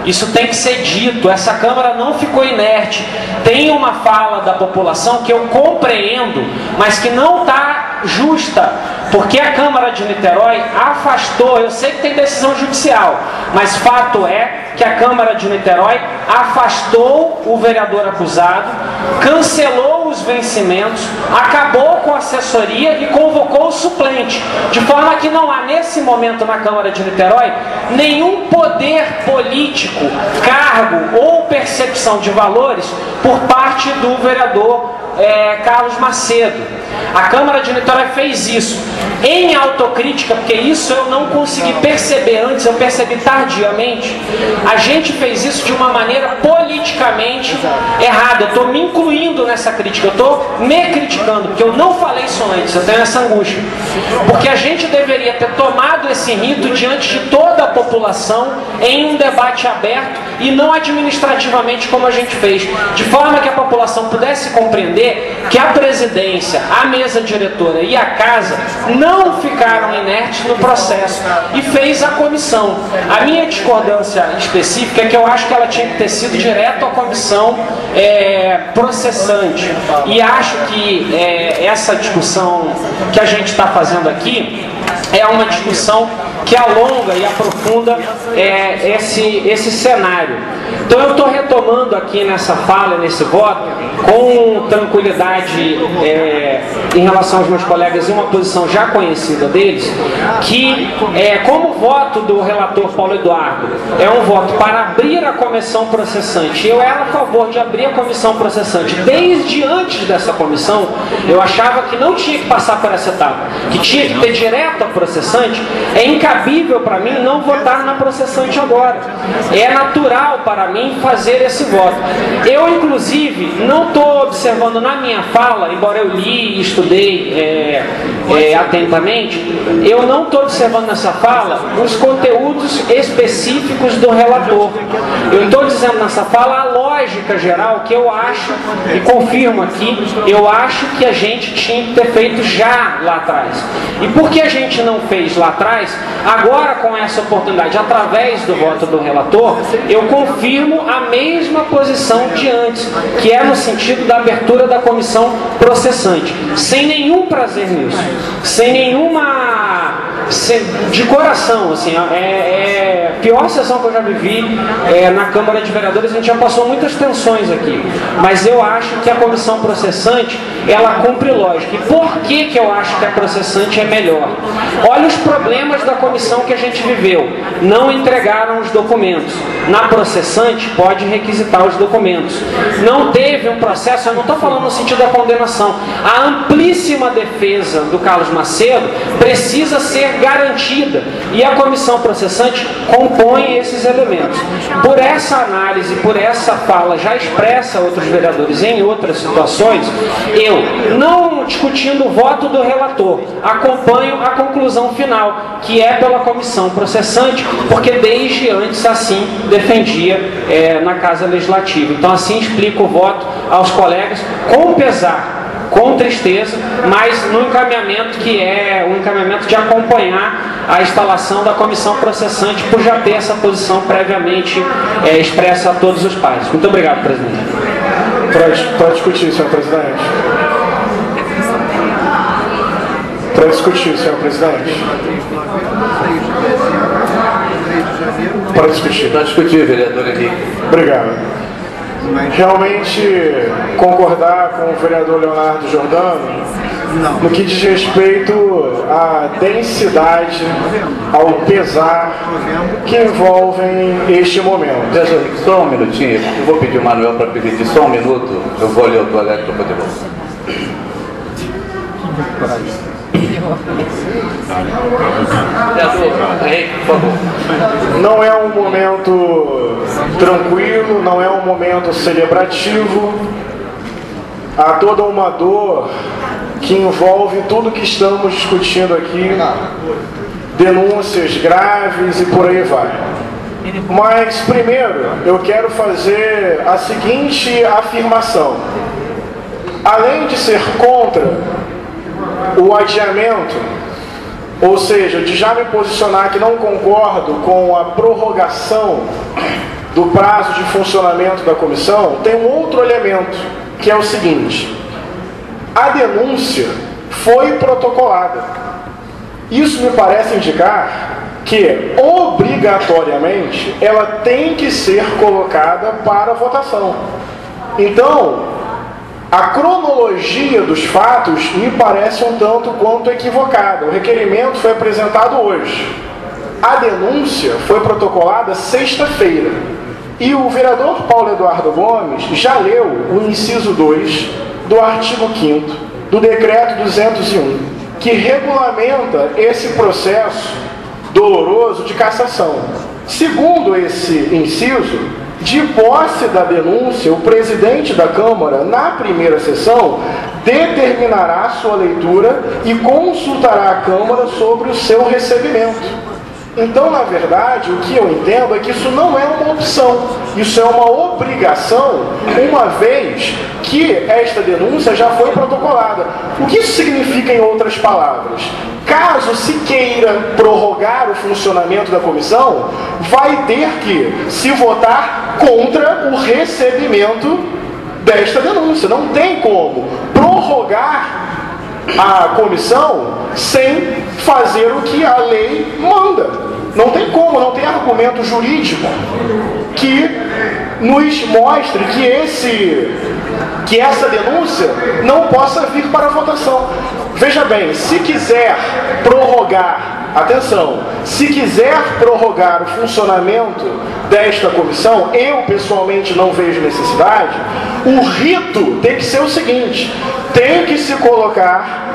isso tem que ser dito. Essa Câmara não ficou inerte. Tem uma fala da população que eu compreendo, mas que não está justa, porque a Câmara de Niterói afastou, eu sei que tem decisão judicial, mas fato é que a Câmara de Niterói afastou o vereador acusado, cancelou os vencimentos, acabou com a assessoria e convocou o suplente, de forma que não há nesse momento na Câmara de Niterói nenhum poder político, cargo ou percepção de valores por parte do vereador Carlos Macedo. A Câmara de Niterói fez isso em autocrítica, porque isso eu não consegui perceber antes, eu percebi tardiamente. A gente fez isso de uma maneira politicamente errada. Eu estou me incluindo nessa crítica, eu estou me criticando, porque eu não falei isso antes, eu tenho essa angústia. Porque a gente deveria ter tomado esse rito diante de toda a população em um debate aberto e não administrativamente como a gente fez, de forma que a população pudesse compreender que a presidência, a mesa diretora e a casa não ficaram inertes no processo e fez a comissão. A minha discordância específica é que eu acho que ela tinha que ter sido direto à comissão processante, e acho que essa discussão que a gente está fazendo aqui é uma discussão que alonga e aprofunda esse cenário. Então eu estou retomando aqui nessa fala, nesse voto, com tranquilidade em relação aos meus colegas e uma posição já conhecida deles, que como o voto do relator Paulo Eduardo é um voto para abrir a comissão processante, eu era a favor de abrir a comissão processante. Desde antes dessa comissão, eu achava que não tinha que passar por essa etapa, que tinha que ter direto a processante. É incabível para mim não votar na processante agora. É natural para mim fazer esse voto. Eu, inclusive, não estou observando na minha fala, embora eu li e estudei atentamente, eu não estou observando nessa fala os conteúdos específicos do relator. Eu estou dizendo nessa fala a lógica geral que eu acho, e confirmo aqui, eu acho que a gente tinha que ter feito já lá atrás. E por que a gente não fez lá atrás, agora com essa oportunidade, através do voto do relator, eu confirmo a mesma posição de antes, que é no sentido da abertura da comissão processante, sem nenhum prazer nisso, sem nenhuma... de coração, assim, a pior sessão que eu já vivi na Câmara de Vereadores. A gente já passou muitas tensões aqui, mas eu acho que a comissão processante, ela cumpre lógica. E por que eu acho que a processante é melhor? Olha os problemas da comissão que a gente viveu. Não entregaram os documentos. Na processante pode requisitar os documentos. Não teve um processo, eu não estou falando no sentido da condenação, a amplíssima defesa do Carlos Macedo precisa ser garantida, e a comissão processante compõe esses elementos. Por essa análise, por essa fala já expressa a outros vereadores em outras situações, eu, não discutindo o voto do relator, acompanho a conclusão final, que é pela comissão processante, porque desde antes assim defendia na Casa Legislativa. Então assim explico o voto aos colegas, com pesar, com tristeza, mas no encaminhamento que é um encaminhamento de acompanhar a instalação da comissão processante, por já ter essa posição previamente expressa a todos os pares. Muito obrigado, presidente. Para discutir, senhor presidente. Para discutir, senhor presidente. Para discutir. Para discutir, vereador Henrique. Obrigado. Realmente concordar com o vereador Leonardo Giordano no que diz respeito à densidade, ao pesar que envolvem este momento. Veja, só um minutinho, eu vou pedir o Manuel para pedir só um minuto, eu vou ler o toalete para poder voltar. Não é um momento tranquilo, não é um momento celebrativo. Há toda uma dor que envolve tudo que estamos discutindo aqui, denúncias graves e por aí vai. Mas primeiro eu quero fazer a seguinte afirmação: além de ser contra o adiamento, ou seja, de já me posicionar que não concordo com a prorrogação do prazo de funcionamento da comissão, tem um outro elemento, que é o seguinte: a denúncia foi protocolada. Isso me parece indicar que, obrigatoriamente, ela tem que ser colocada para votação. Então, a cronologia dos fatos me parece um tanto quanto equivocada. O requerimento foi apresentado hoje. A denúncia foi protocolada sexta-feira. E o vereador Paulo Eduardo Gomes já leu o inciso 2 do artigo 5º do decreto 201, que regulamenta esse processo doloroso de cassação. Segundo esse inciso, de posse da denúncia, o presidente da Câmara, na primeira sessão, determinará sua leitura e consultará a Câmara sobre o seu recebimento. Então, na verdade, o que eu entendo é que isso não é uma opção, isso é uma obrigação, uma vez que esta denúncia já foi protocolada. O que isso significa, em outras palavras? Caso se queira prorrogar o funcionamento da comissão, vai ter que se votar contra o recebimento desta denúncia. Não tem como prorrogar a comissão sem fazer o que a lei manda. Não tem como, não tem argumento jurídico que nos mostre que essa denúncia não possa vir para a votação. Veja bem, se quiser prorrogar, atenção, se quiser prorrogar o funcionamento desta comissão, eu pessoalmente não vejo necessidade. O rito tem que ser o seguinte: tem que se colocar...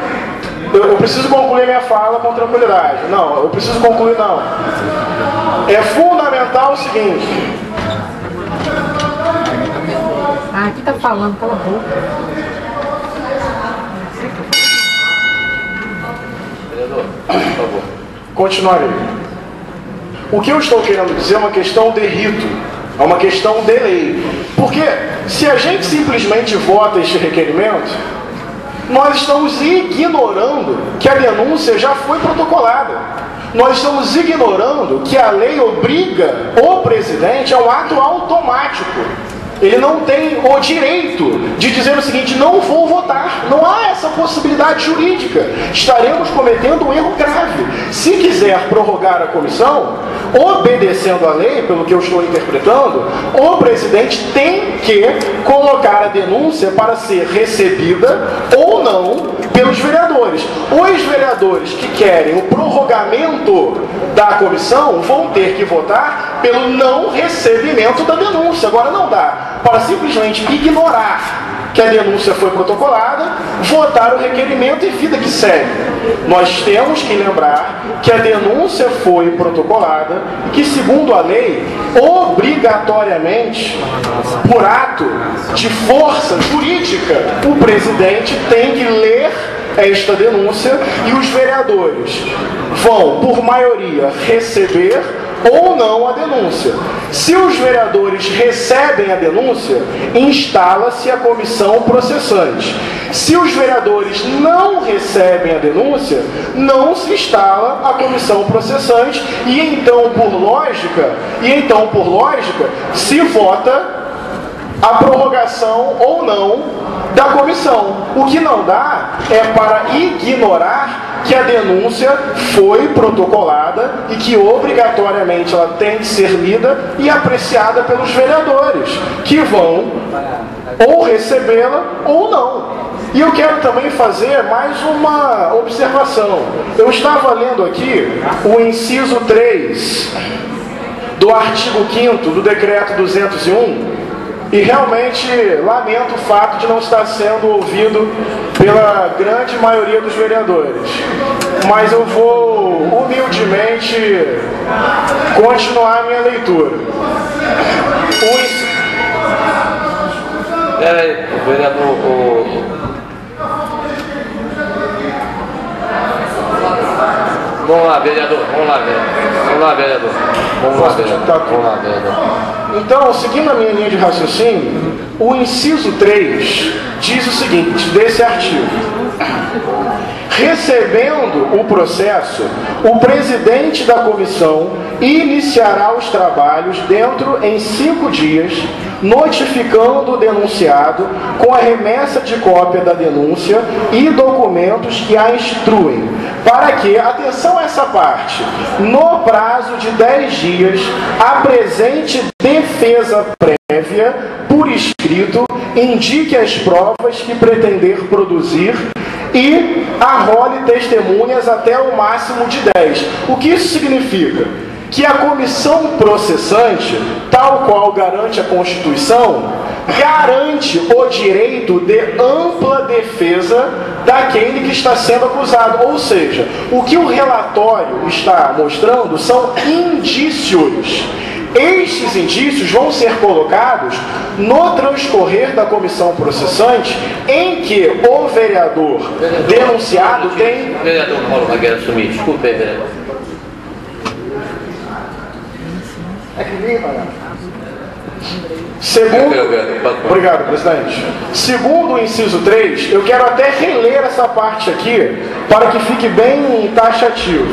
Eu preciso concluir minha fala com tranquilidade. Não, eu preciso concluir não. É fundamental o seguinte... aqui tá falando, cala a boca. Vereador, por favor. Continuarei. O que eu estou querendo dizer é uma questão de rito, é uma questão de lei. Porque se a gente simplesmente vota este requerimento, nós estamos ignorando que a denúncia já foi protocolada. Nós estamos ignorando que a lei obriga o presidente a um ato automático. Ele não tem o direito de dizer o seguinte: não vou votar. Não há essa possibilidade jurídica. Estaremos cometendo um erro grave. Se quiser prorrogar a comissão, obedecendo a lei, pelo que eu estou interpretando, o presidente tem que colocar a denúncia para ser recebida ou não pelos vereadores. Os vereadores que querem o prorrogamento da comissão vão ter que votar pelo não recebimento da denúncia. Agora não dá para simplesmente ignorar que a denúncia foi protocolada, votar o requerimento e vida que segue. Nós temos que lembrar que a denúncia foi protocolada e que, segundo a lei, obrigatoriamente, por ato de força jurídica, o presidente tem que ler esta denúncia e os vereadores vão, por maioria, receber ou não a denúncia. Se os vereadores recebem a denúncia, instala-se a comissão processante. Se os vereadores não recebem a denúncia, não se instala a comissão processante e então, por lógica, se vota a prorrogação ou não da comissão. O que não dá é para ignorar que a denúncia foi protocolada e que obrigatoriamente ela tem que ser lida e apreciada pelos vereadores, que vão ou recebê-la ou não. E eu quero também fazer mais uma observação. Eu estava lendo aqui o inciso 3 do artigo 5º do decreto 201 e realmente lamento o fato de não estar sendo ouvido pela grande maioria dos vereadores. Mas eu vou humildemente continuar a minha leitura. Espera aí, o vereador... Vamos lá, vereador. Então, seguindo a minha linha de raciocínio, o inciso 3 diz o seguinte, desse artigo: recebendo o processo, o presidente da comissão iniciará os trabalhos dentro em 5 dias, notificando o denunciado com a remessa de cópia da denúncia e documentos que a instruem, para que, atenção a essa parte, no prazo de 10 dias, apresente defesa prévia por escrito, indique as provas que pretender produzir e arrole testemunhas até o máximo de 10. O que isso significa? Que a comissão processante, tal qual garante a Constituição, garante o direito de ampla defesa daquele que está sendo acusado. Ou seja, o que o relatório está mostrando são indícios. estes indícios vão ser colocados no transcorrer da comissão processante, em que o vereador denunciado tem... Vereador Paulo Magueira Sumir, desculpe aí, vereador. Obrigado, presidente. Segundo o inciso 3, eu quero até reler essa parte aqui para que fique bem taxativo.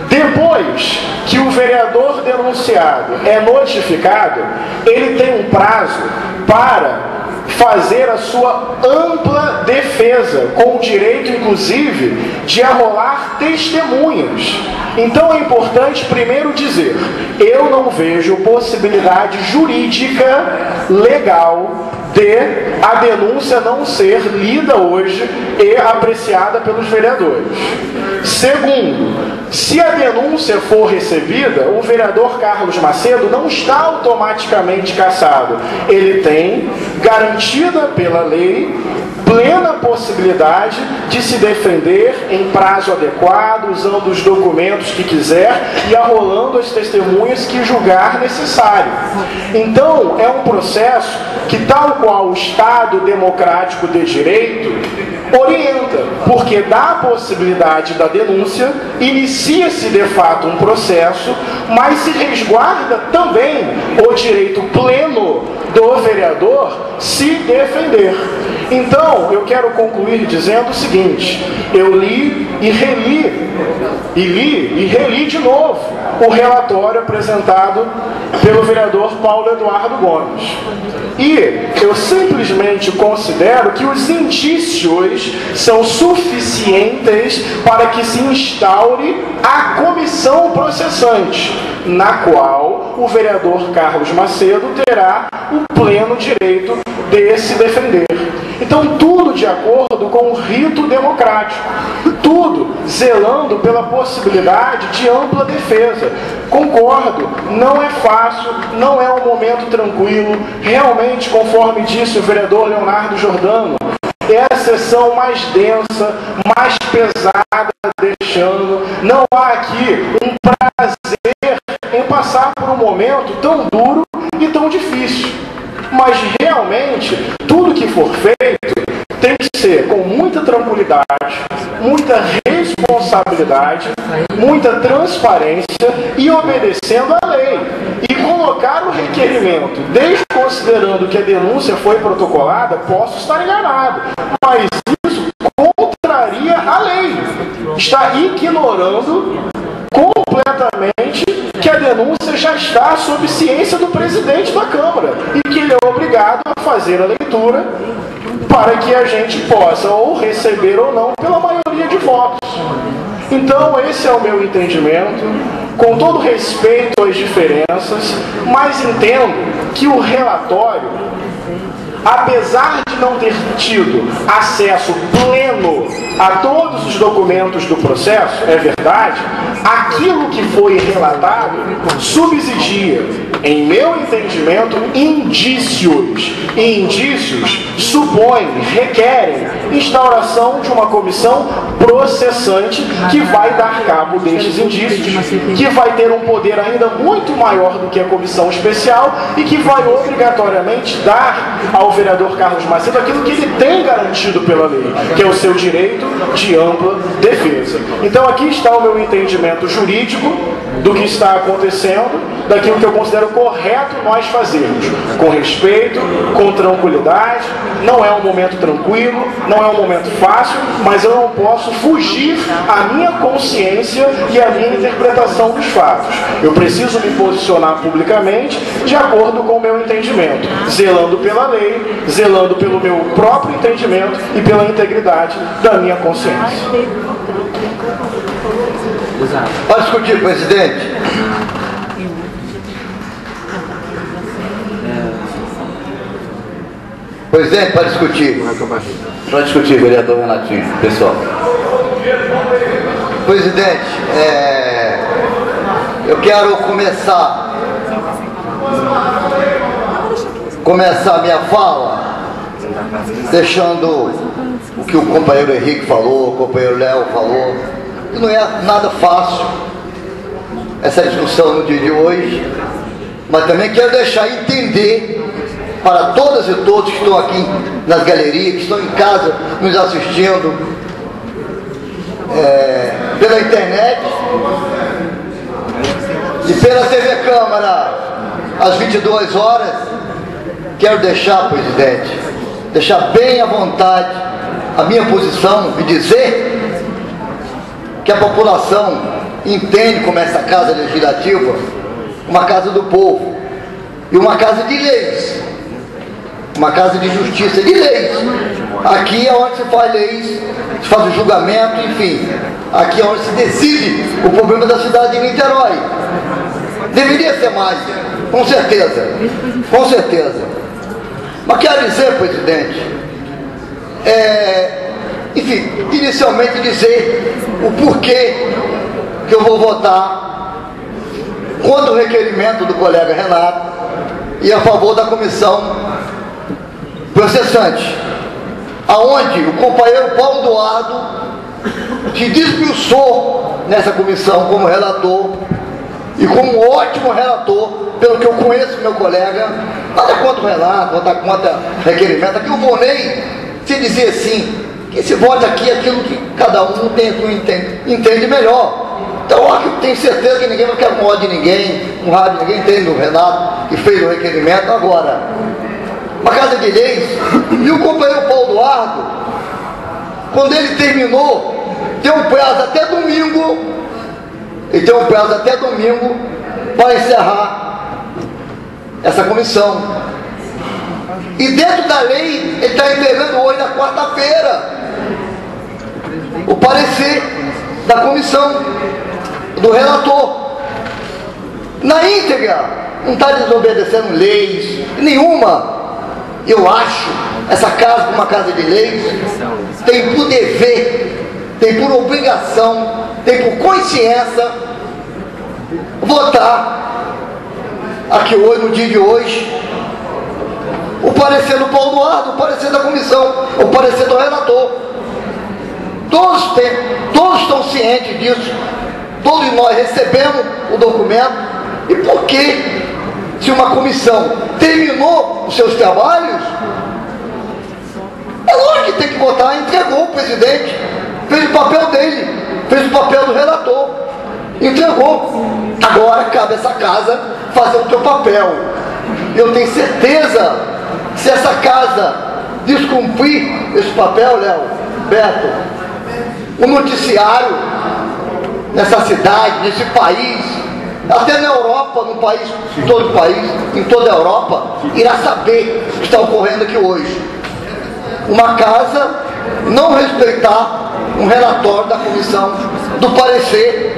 Depois que o vereador denunciado é notificado, ele tem um prazo para fazer a sua ampla defesa, com o direito, inclusive, de arrolar testemunhas. Então é importante primeiro dizer, eu não vejo possibilidade jurídica, legal, de a denúncia não ser lida hoje e apreciada pelos vereadores. Segundo, se a denúncia for recebida, o vereador Carlos Macedo não está automaticamente cassado. Ele tem, garantida pela lei, plena possibilidade de se defender em prazo adequado, usando os documentos que quiser e arrolando as testemunhas que julgar necessário. Então, é um processo que, tal qual o Estado democrático de direito, orienta, porque dá a possibilidade da denúncia, inicia-se de fato um processo, mas se resguarda também o direito pleno do vereador se defender. Então, eu quero concluir dizendo o seguinte, eu li e reli de novo o relatório apresentado pelo vereador Paulo Eduardo Gomes. E eu simplesmente considero que os indícios são suficientes para que se instaure a comissão processante, na qual o vereador Carlos Macedo terá o pleno direito de se defender. Então, tudo de acordo com o rito democrático, tudo zelando pela possibilidade de ampla defesa. Concordo, não é fácil, não é um momento tranquilo, realmente, conforme disse o vereador Leonardo Giordano, é a sessão mais densa, mais pesada, deixando. Não há aqui um prazer em passar por um momento tão duro e tão difícil. Mas realmente, tudo que for feito tem que ser com muita tranquilidade, muita responsabilidade, muita transparência e obedecendo à lei. E colocar o requerimento, desde considerando que a denúncia foi protocolada, posso estar enganado, mas isso contraria a lei. Está ignorando completamente que a denúncia já está sob ciência do presidente da Câmara e que ele é obrigado a fazer a leitura para que a gente possa ou receber ou não pela maioria de votos. Então, esse é o meu entendimento, com todo respeito às diferenças, mas entendo que o relatório, apesar de não ter tido acesso pleno a todos os documentos do processo, é verdade, aquilo que foi relatado subsidia, em meu entendimento, indícios. E indícios supõem, requerem instauração de uma comissão processante que vai dar cabo destes indícios, que vai ter um poder ainda muito maior do que a comissão especial e que vai obrigatoriamente dar ao vereador Carlos Macedo aquilo que ele tem garantido pela lei, que é o seu direito de ampla defesa. Então aqui está o meu entendimento jurídico do que está acontecendo, daquilo que eu considero correto nós fazermos, com respeito, com tranquilidade. Não é um momento tranquilo, não é um momento fácil, mas eu não posso fugir à minha consciência e à minha interpretação dos fatos. Eu preciso me posicionar publicamente de acordo com o meu entendimento, zelando pela lei, zelando pelo meu próprio entendimento e pela integridade da minha consciência. Pode discutir, presidente. Presidente, pode discutir. Pode discutir, vereador Renatinho, pessoal. Presidente, eu quero começar a minha fala deixando o que o companheiro Henrique falou, o companheiro Léo falou. Não é nada fácil essa discussão no dia de hoje, mas também quero deixar entender para todas e todos que estão aqui nas galerias, que estão em casa nos assistindo pela internet e pela TV Câmara às 22 horas, quero deixar, presidente, deixar bem à vontade a minha posição e dizer que a população entende como essa casa legislativa uma casa do povo e uma casa de leis, uma casa de justiça, de leis. Aqui é onde se faz leis, se faz o julgamento, enfim. Aqui é onde se decide o problema da cidade de Niterói. Deveria ser mais, com certeza, com certeza. Mas quero dizer, presidente, enfim, inicialmente dizer o porquê que eu vou votar contra o requerimento do colega Renato e a favor da comissão processante, aonde o companheiro Paulo Eduardo se despilçou nessa comissão como relator e como um ótimo relator, pelo que eu conheço meu colega. Nada contra o Renato, nada contra o requerimento. Aqui o Vonei se dizia assim, que se vote aqui aquilo que cada um entende melhor. Então eu acho que tenho certeza que ninguém vai querer mal de ninguém, com raiva de ninguém, entende o Renato que fez o requerimento. Agora, uma casa de leis, e o companheiro Paulo Eduardo, quando ele terminou, tem um prazo até domingo, para encerrar essa comissão. E dentro da lei, ele está entregando hoje, na quarta-feira, o parecer da comissão, do relator. Na íntegra, não está desobedecendo leis nenhuma. Eu acho essa casa, uma casa de leis, tem por dever, tem por obrigação, tem por consciência votar aqui hoje, no dia de hoje, o parecer do Paulo Eduardo, o parecer da comissão, o parecer do relator. Todos estão cientes disso, todos nós recebemos o documento. E por que, se uma comissão terminou os seus trabalhos, é lógico que tem que votar, entregou o presidente, fez o papel dele, fez o papel do relator, entregou. Agora cabe a essa casa fazer o seu papel. Eu tenho certeza, se essa casa descumprir esse papel, Léo, Beto, o noticiário nessa cidade, nesse país, até na Europa, no país, em todo o país, em toda a Europa, irá saber o que está ocorrendo aqui hoje. Uma casa não respeitar um relatório da comissão, do parecer,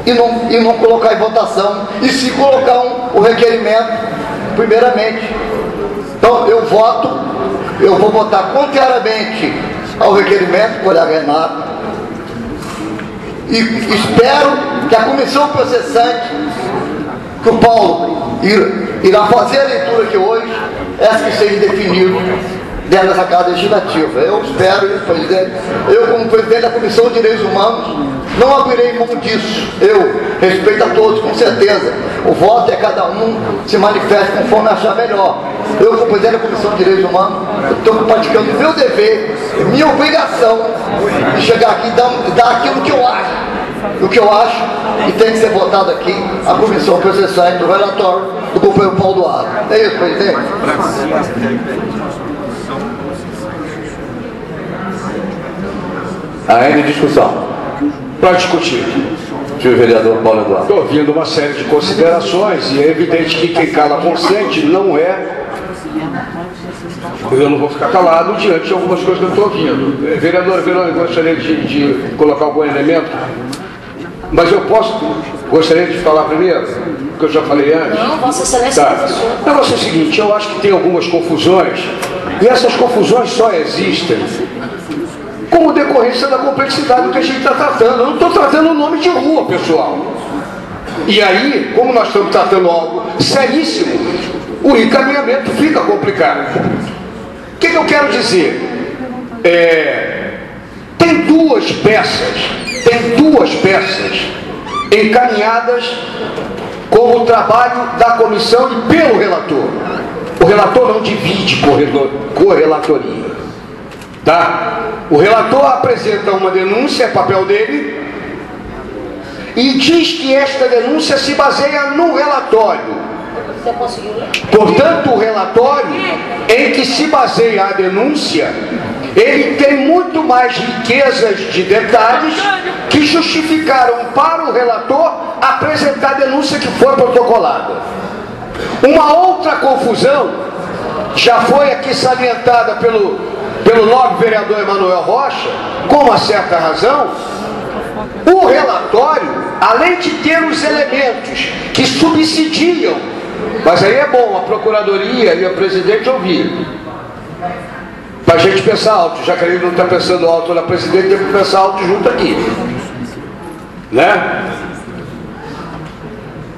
e não colocar em votação, e se colocar o requerimento, primeiramente. Então eu vou votar contrariamente ao requerimento do colega Renato, e espero que a comissão processante, que o Paulo irá fazer a leitura aqui hoje, essa que seja definido dentro dessa casa legislativa. Eu espero, presidente, eu como presidente da Comissão de Direitos Humanos, não abrirei mão disso. Eu respeito a todos, com certeza. O voto é cada um se manifesta conforme achar melhor. Eu, como presidente da Comissão de Direitos Humanos, estou praticando o meu dever, minha obrigação de chegar aqui e dar aquilo que eu acho. O que eu acho que tem que ser votado aqui, a comissão processante do relatório do companheiro Paulo Eduardo. É isso, presidente. Ainda em discussão. Para discutir. Senhor vereador Paulo Eduardo. Estou ouvindo uma série de considerações e é evidente que quem cala consente não é. Eu não vou ficar calado diante de algumas coisas que eu estou ouvindo. Vereador, eu gostaria de colocar algum elemento, mas eu gostaria de falar primeiro, porque eu já falei antes. Não, Vossa Excelência. Tá. O negócio é o seguinte, eu acho que tem algumas confusões, e essas confusões só existem como decorrência da complexidade que a gente está tratando. Eu não estou tratando o nome de rua, pessoal. E aí, como nós estamos tratando algo seríssimo, o encaminhamento fica complicado. O que eu quero dizer? Tem duas peças encaminhadas como trabalho da comissão e pelo relator. O relator não divide correlatoria, tá? O relator apresenta uma denúncia, é papel dele, e diz que esta denúncia se baseia no relatório. Portanto, o relatório em que se baseia a denúncia, ele tem muito mais riquezas de detalhes que justificaram para o relator apresentar a denúncia que foi protocolada. Uma outra confusão já foi aqui salientada pelo nobre vereador Emanuel Rocha, com uma certa razão. O relatório, além de ter os elementos que subsidiam, mas aí é bom a procuradoria e a presidente ouvir, para a gente pensar alto, já que ele não está pensando alto na presidente, tem que pensar alto junto aqui, né?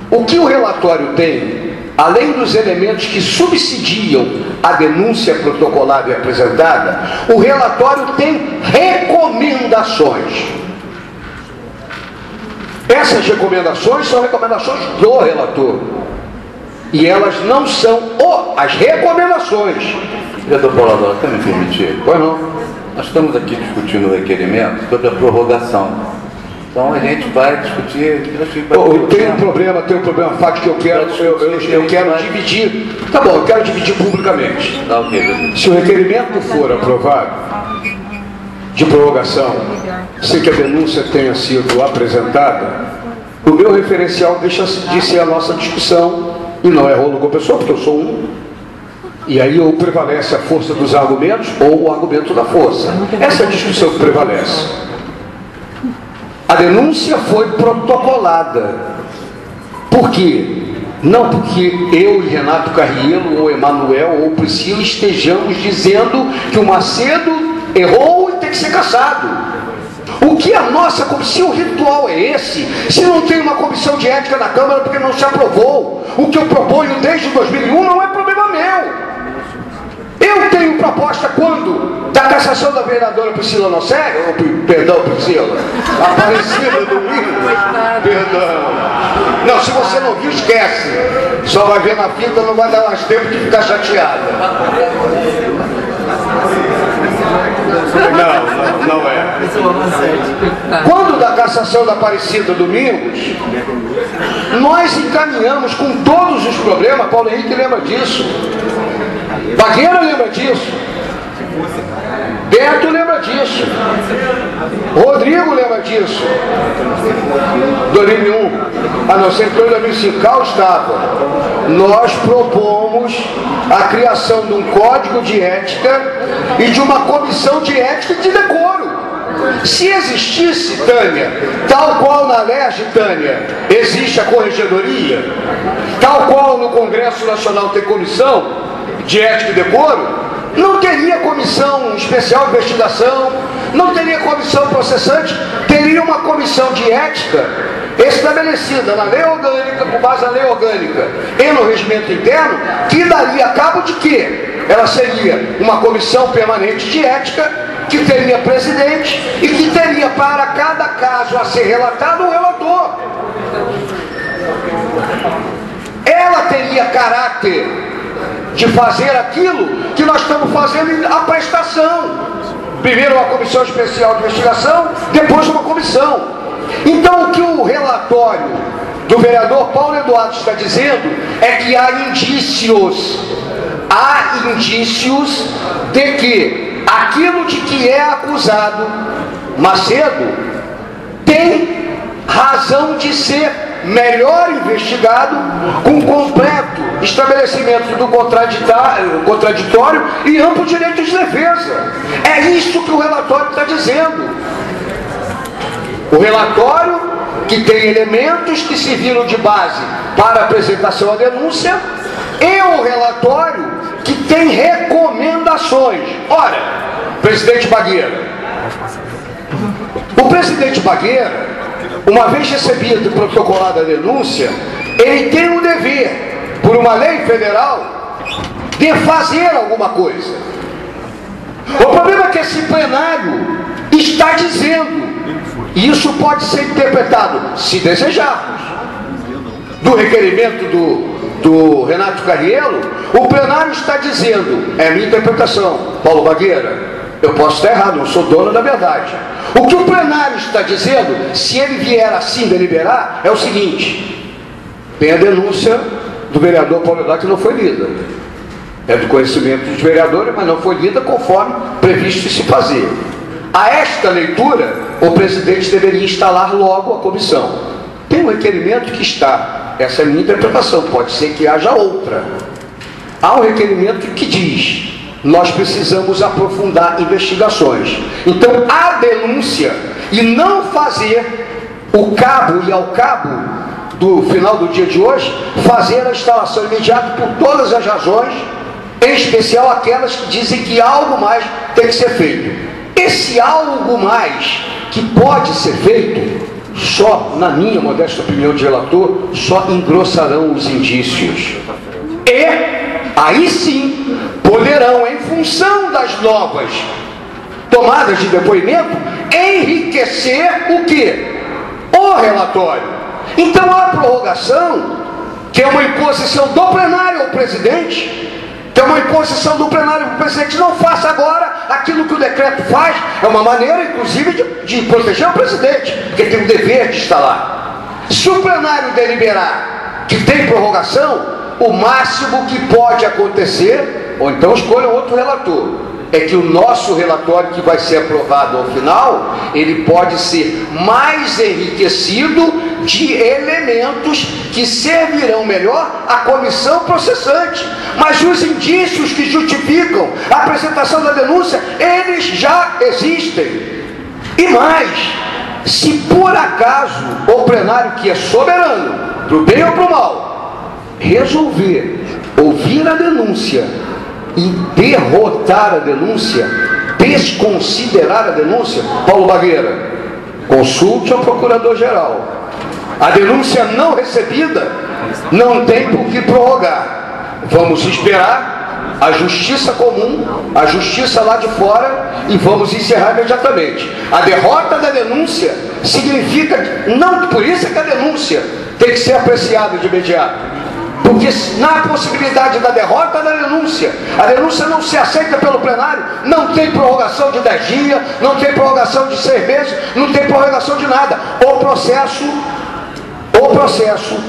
O que o relatório tem, além dos elementos que subsidiam a denúncia protocolada e apresentada, o relatório tem recomendações. Essas recomendações são recomendações do relator. E elas não são as recomendações. Vereador Paulo Adoro, quer me permitir? Pois não. Nós estamos aqui discutindo o requerimento sobre a prorrogação. Então a gente vai discutir. Tem um problema fático que eu quero dividir. Tá bom, eu quero dividir publicamente. Tá, ok. Se o requerimento for aprovado de prorrogação, sem que a denúncia tenha sido apresentada, o meu referencial deixa de ser a nossa discussão, e não é rolo com a pessoa, porque eu sou um. E aí ou prevalece a força dos argumentos ou o argumento da força. Essa é a discussão que prevalece. A denúncia foi protocolada. Por quê? Não porque eu e Renato Carrielo, ou Emanuel, ou Priscila estejamos dizendo que o Macedo errou e tem que ser cassado. O que a nossa comissão, se o ritual é esse, se não tem uma comissão de ética na Câmara porque não se aprovou, o que eu proponho desde 2001 não é problema meu. Eu tenho proposta quando? Da cassação da vereadora Priscila Noceri, perdão, Priscila, Aparecida domingo, perdão. Não, se você não viu, esquece. Só vai ver na fita, não vai dar mais tempo de ficar chateada. Não é. Quando da cassação da Aparecida Domingos, nós encaminhamos com todos os problemas, Paulo Henrique lembra disso, Bagueira lembra disso, Beto lembra disso, Rodrigo lembra disso, 2001, a não ser que em 2005 estava. Nós propomos a criação de um código de ética e de uma comissão de ética e de decoro. Se existisse, Tânia, tal qual na LERJ, Tânia, existe a corregedoria, tal qual no Congresso Nacional tem comissão de ética e decoro, não teria comissão especial de investigação, não teria comissão processante, teria uma comissão de ética estabelecida na lei orgânica, com base na lei orgânica e no regimento interno, que daria cabo de quê? Ela seria uma comissão permanente de ética, que teria presidente e que teria para cada caso a ser relatado um relator. Ela teria caráter de fazer aquilo que nós estamos fazendo, a prestação. Primeiro uma comissão especial de investigação, depois uma comissão. Então o que o relatório do vereador Paulo Eduardo está dizendo é que há indícios de que aquilo de que é acusado Macedo tem razão de ser melhor investigado, com completo estabelecimento do contraditório e amplo direito de defesa. É isso que o relatório está dizendo. O relatório, que tem elementos que serviram de base para a apresentação da denúncia, e o relatório que tem recomendações. Ora, presidente Bagueira, o presidente Bagueira, uma vez recebida e protocolada a denúncia, ele tem o dever, por uma lei federal, de fazer alguma coisa. O problema é que esse plenário está dizendo E isso pode ser interpretado, se desejarmos, do requerimento do Renato Cariello. O plenário está dizendo, é a minha interpretação, Paulo Bagueira, eu posso estar errado, não sou dono da verdade. O que o plenário está dizendo, se ele vier assim deliberar, é o seguinte: tem a denúncia do vereador Paulo Eduardo que não foi lida. É do conhecimento dos vereadores, mas não foi lida conforme previsto se fazer. A esta leitura, o presidente deveria instalar logo a comissão. Tem um requerimento que está, essa é a minha interpretação, pode ser que haja outra. Há um requerimento que diz: nós precisamos aprofundar investigações. Então, a denúncia e não fazer o cabo e ao cabo do final do dia de hoje, fazer a instalação imediata por todas as razões, em especial aquelas que dizem que algo mais tem que ser feito. Esse algo mais que pode ser feito, só, na minha modesta opinião de relator, só engrossarão os indícios. E, aí sim, poderão, em função das novas tomadas de depoimento, enriquecer o quê? O relatório. Então a prorrogação, que é uma imposição do plenário ao presidente, que é uma imposição do plenário ao presidente, não faça agora aquilo que o decreto faz, é uma maneira, inclusive, de proteger o presidente, porque tem o dever de estar lá. Se o plenário deliberar que tem prorrogação, o máximo que pode acontecer, ou então escolha outro relator, é que o nosso relatório que vai ser aprovado ao final, ele pode ser mais enriquecido de elementos que servirão melhor à comissão processante. Mas os indícios que justificam a apresentação da denúncia, eles já existem. E mais, se por acaso o plenário, que é soberano, para o bem ou para o mal, resolver ouvir a denúncia e derrotar a denúncia, desconsiderar a denúncia, Paulo Bagueira, consulte ao procurador-geral. A denúncia não recebida não tem por que prorrogar. Vamos esperar a justiça comum, a justiça lá de fora, e vamos encerrar imediatamente. A derrota da denúncia significa, não, por isso é que a denúncia tem que ser apreciada de imediato. Porque na possibilidade da derrota da denúncia, a denúncia não se aceita pelo plenário, não tem prorrogação de 10 dias, não tem prorrogação de 6 meses, não tem prorrogação de nada. O processo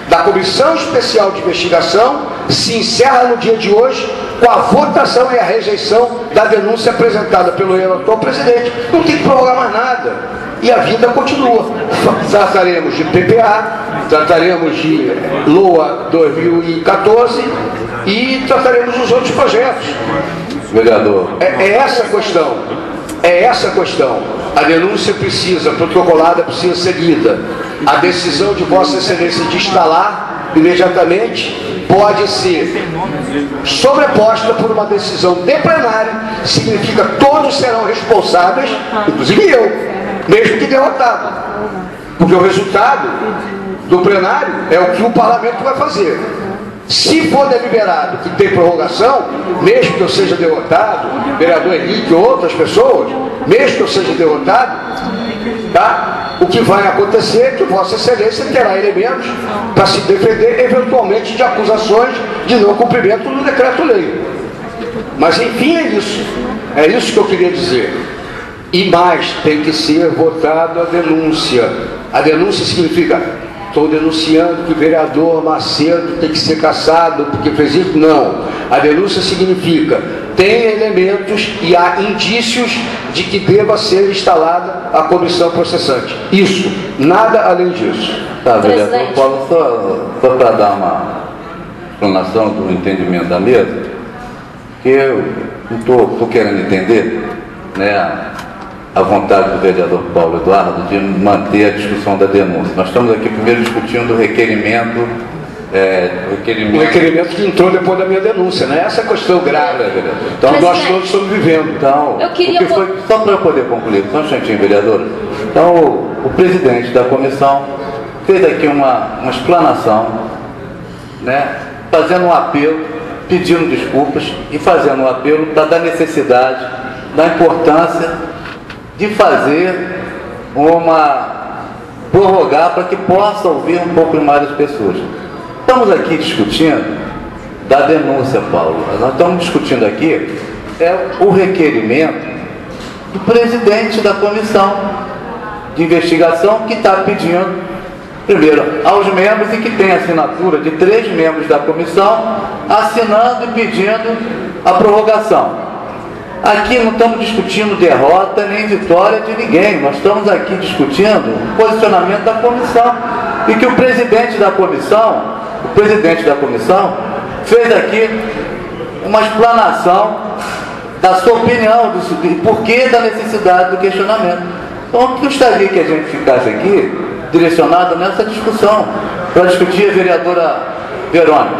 da Comissão Especial de Investigação se encerra no dia de hoje com a votação e a rejeição da denúncia apresentada pelo relator presidente. Não tem que prorrogar mais nada. E a vida continua. Trataremos de PPA, trataremos de LOA 2014 e trataremos dos outros projetos. Vereador. É essa a questão. É essa a questão. A denúncia precisa, protocolada, precisa ser lida. A decisão de Vossa Excelência de instalar imediatamente pode ser sobreposta por uma decisão de plenário, significa que todos serão responsáveis, inclusive eu, mesmo que derrotado. Porque o resultado do plenário é o que o parlamento vai fazer. Se for deliberado que tem prorrogação, mesmo que eu seja derrotado, vereador Henrique ou outras pessoas, mesmo que eu seja derrotado, tá? O que vai acontecer é que Vossa Excelência terá elementos para se defender eventualmente de acusações de não cumprimento do decreto-lei. Mas enfim, é isso que eu queria dizer. E mais, tem que ser votada a denúncia. A denúncia significa: estou denunciando que o vereador Macedo tem que ser cassado porque fez isso. Não. A denúncia significa: tem elementos e há indícios de que deva ser instalada a comissão processante. Isso. Nada além disso. Tá, vereador Paulo, só para dar uma explanação do entendimento da mesa, que eu estou querendo entender, né, a vontade do vereador Paulo Eduardo de manter a discussão da denúncia. Nós estamos aqui primeiro discutindo o requerimento. O requerimento que entrou depois da minha denúncia, né? Essa é a questão grave, vereador. Então nós todos estamos vivendo. Então, só para eu poder concluir, só um instantinho, vereador. Então o presidente da comissão fez aqui uma explanação, né? Fazendo um apelo, pedindo desculpas e fazendo um apelo da necessidade, da importância de fazer prorrogar para que possa ouvir um pouco mais as pessoas. Estamos aqui discutindo da denúncia, Paulo. Nós estamos discutindo aqui o requerimento do presidente da comissão de investigação, que está pedindo, primeiro, aos membros, e que tem assinatura de 3 membros da comissão, assinando e pedindo a prorrogação. Aqui não estamos discutindo derrota nem vitória de ninguém, nós estamos aqui discutindo o posicionamento da comissão, e que o presidente da comissão fez aqui uma explanação da sua opinião, do porquê da necessidade do questionamento. Então, eu gostaria que a gente ficasse aqui direcionado nessa discussão, para discutir a vereadora Verônica.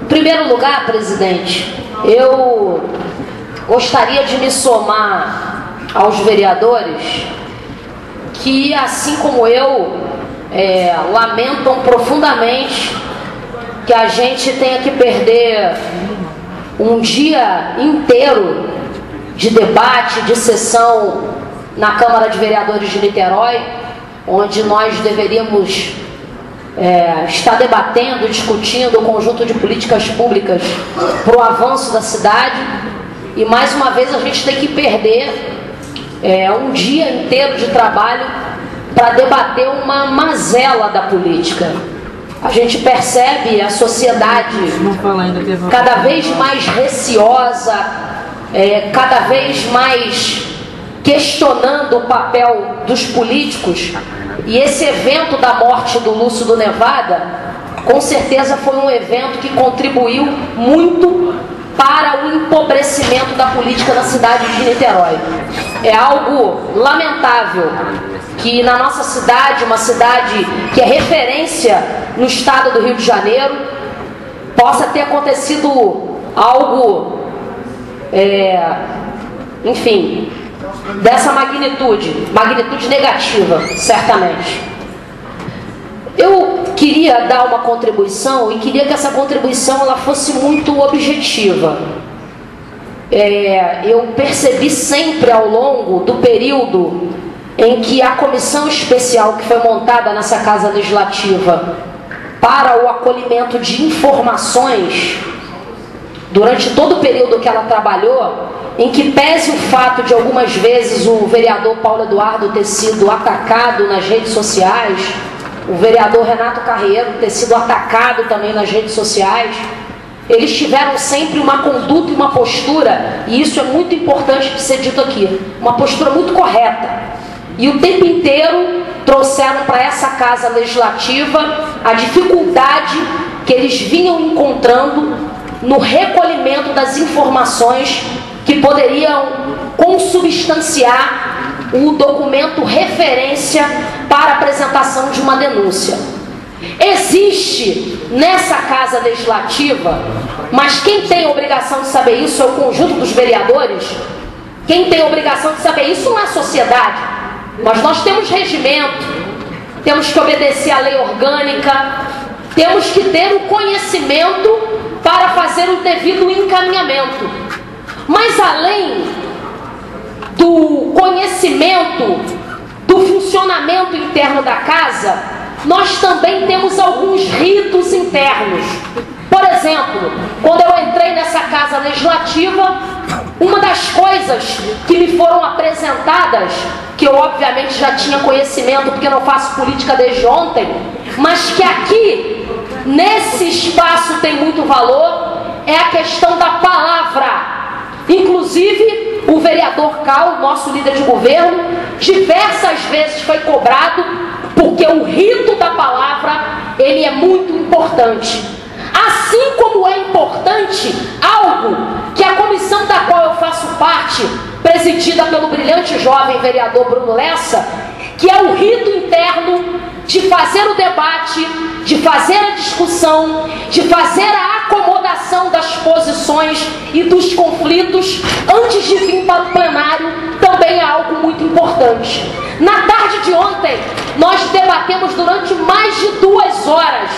Em primeiro lugar, presidente, eu gostaria de me somar aos vereadores que, assim como eu, lamentam profundamente que a gente tenha que perder um dia inteiro de debate, de sessão na Câmara de Vereadores de Niterói, onde nós deveríamos estar debatendo, discutindo o conjunto de políticas públicas para o avanço da cidade, e mais uma vez a gente tem que perder um dia inteiro de trabalho para debater uma mazela da política. A gente percebe a sociedade cada vez mais receosa, cada vez mais questionando o papel dos políticos, e esse evento da morte do Lúcio do Nevada, com certeza foi um evento que contribuiu muito para o empobrecimento da política na cidade de Niterói. É algo lamentável que na nossa cidade, uma cidade que é referência no estado do Rio de Janeiro, possa ter acontecido algo, enfim, dessa magnitude negativa, certamente. Eu queria dar uma contribuição, e queria que essa contribuição ela fosse muito objetiva. Eu percebi sempre ao longo do período em que a comissão especial que foi montada nessa Casa Legislativa para o acolhimento de informações, durante todo o período que ela trabalhou, em que pese o fato de algumas vezes o vereador Paulo Eduardo ter sido atacado nas redes sociais, o vereador Renato Carreiro ter sido atacado também nas redes sociais, eles tiveram sempre uma conduta e uma postura, e isso é muito importante de ser dito aqui, uma postura muito correta. E o tempo inteiro trouxeram para essa Casa Legislativa a dificuldade que eles vinham encontrando no recolhimento das informações que poderiam consubstanciar o documento referência para a apresentação de uma denúncia. Existe nessa Casa Legislativa, mas quem tem a obrigação de saber isso é o conjunto dos vereadores. Quem tem a obrigação de saber isso não é a sociedade. Mas nós temos regimento, temos que obedecer à lei orgânica, temos que ter o conhecimento para fazer o devido encaminhamento. Mas além do conhecimento do funcionamento interno da casa, nós também temos alguns ritos internos. Por exemplo, quando eu entrei nessa Casa Legislativa, uma das coisas que me foram apresentadas, que eu obviamente já tinha conhecimento porque não faço política desde ontem, mas que aqui, nesse espaço tem muito valor, é a questão da palavra. Inclusive, o vereador Cal, nosso líder de governo, diversas vezes foi cobrado, porque o rito da palavra, ele é muito importante. Assim como é importante algo que a comissão da qual eu faço parte, presidida pelo brilhante jovem vereador Bruno Lessa, que é o rito interno de fazer o debate, de fazer a discussão, de fazer a acomodação das posições e dos conflitos antes de vir para o plenário, também é algo muito importante. Na tarde de ontem, nós debatemos durante mais de 2 horas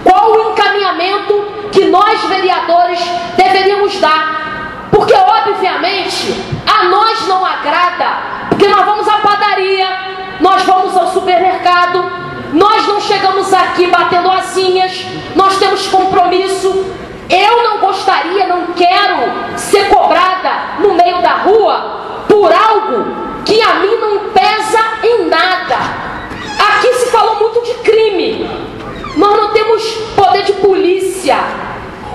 qual o encaminhamento que nós, vereadores, deveríamos dar. Porque, obviamente, a nós não agrada Porque nós vamos à padaria, nós vamos ao supermercado, nós não chegamos aqui batendo asinhas, nós temos compromisso. Eu não gostaria, não quero ser cobrada no meio da rua por algo que a mim não pesa em nada. Aqui se falou muito de crime. Nós não temos poder de polícia.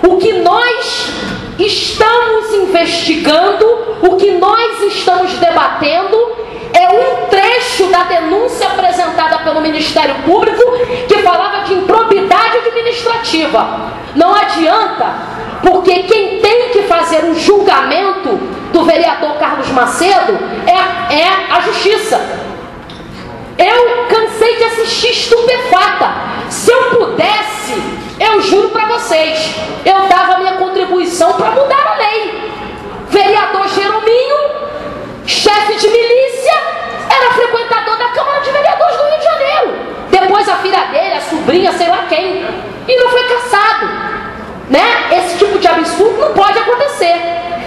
O que nós estamos investigando, o que nós estamos debatendo é um trecho da denúncia apresentada pelo Ministério Público que falava de improbidade administrativa. Não adianta, porque quem tem que fazer o julgamento do vereador Carlos Macedo é a Justiça. Eu cansei de assistir estupefata. Se eu pudesse, eu juro para vocês, eu dava a minha contribuição para mudar a lei. Vereador Jerominho, chefe de milícia, era frequentador da Câmara de Vereadores do Rio de Janeiro. Depois a filha dele, a sobrinha, sei lá quem, e não foi cassado, né? Esse tipo de absurdo não pode acontecer.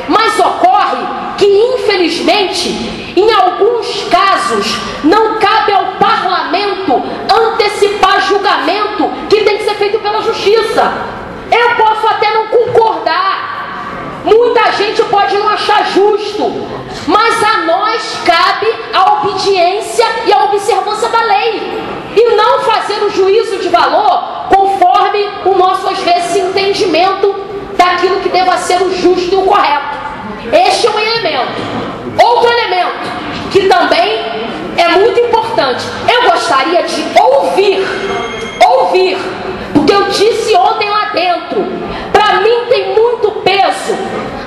Mas ocorre que, infelizmente, em alguns casos, não cabe ao parlamento antecipar julgamento que tem que ser feito pela Justiça. Eu posso até não concordar, muita gente pode não achar justo, mas a nós cabe a obediência e a observância da lei, e não fazer o juízo de valor conforme o nosso, às vezes, entendimento daquilo que deva ser o justo e o correto. Este é um elemento. Outro elemento que também é muito importante, eu gostaria de ouvir, porque eu disse ontem lá dentro, para mim tem muito peso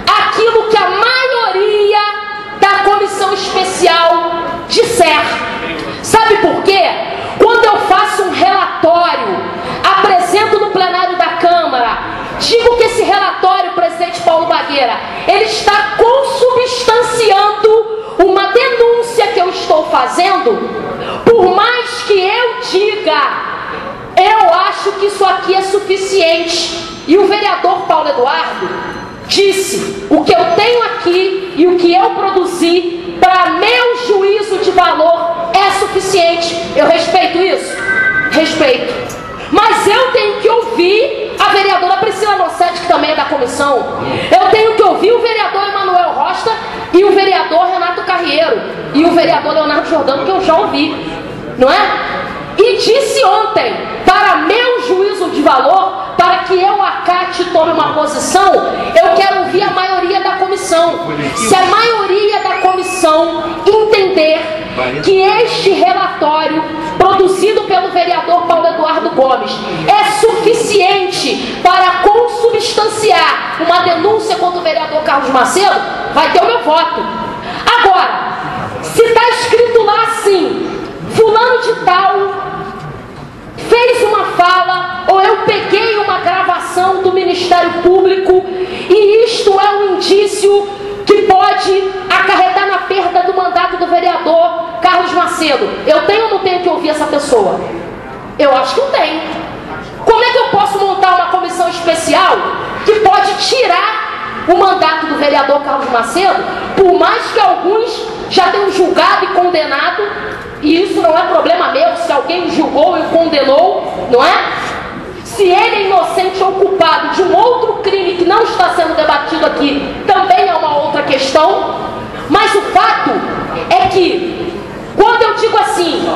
aquilo que a maioria da comissão especial disser. Sabe por quê? Quando eu faço um relatório, apresento no plenário da Câmara, digo que esse relatório, presidente Paulo Bagueira, ele está consubstanciando uma denúncia que eu estou fazendo. Por mais que eu diga, eu acho que isso aqui é suficiente. E o vereador Paulo Eduardo disse: o que eu tenho aqui e o que eu produzi, para meu juízo de valor, é suficiente. Eu respeito isso? Respeito. Mas eu tenho que ouvir a vereadora Priscila Nossetti, que também é da comissão. Eu tenho que ouvir o vereador Emanuel Rosta e o vereador Renato Carrieiro e o vereador Leonardo Jordano, que eu já ouvi, não é? E disse ontem, para meu juízo de valor, para que eu acate e tome uma posição, eu quero ouvir a maioria da comissão. Se a maioria da comissão entender que este relatório produzido pelo vereador Paulo Eduardo Gomes é suficiente para consubstanciar uma denúncia contra o vereador Carlos Macedo, vai ter o meu voto. Agora, se está escrito lá assim, fulano de tal fez uma fala, ou eu peguei uma gravação do Ministério Público e isto é um indício que pode acarretar na perda do mandato do vereador Carlos Macedo, eu tenho ou não tenho que ouvir essa pessoa? Eu acho que eu tenho. Como é que eu posso montar uma comissão especial que pode tirar o mandato do vereador Carlos Macedo, por mais que alguns já tenham julgado e condenado? E isso não é problema meu, se alguém julgou e condenou, não é? Se ele é inocente ou culpado de um outro crime que não está sendo debatido aqui, também é uma outra questão. Mas o fato é que, quando eu digo assim,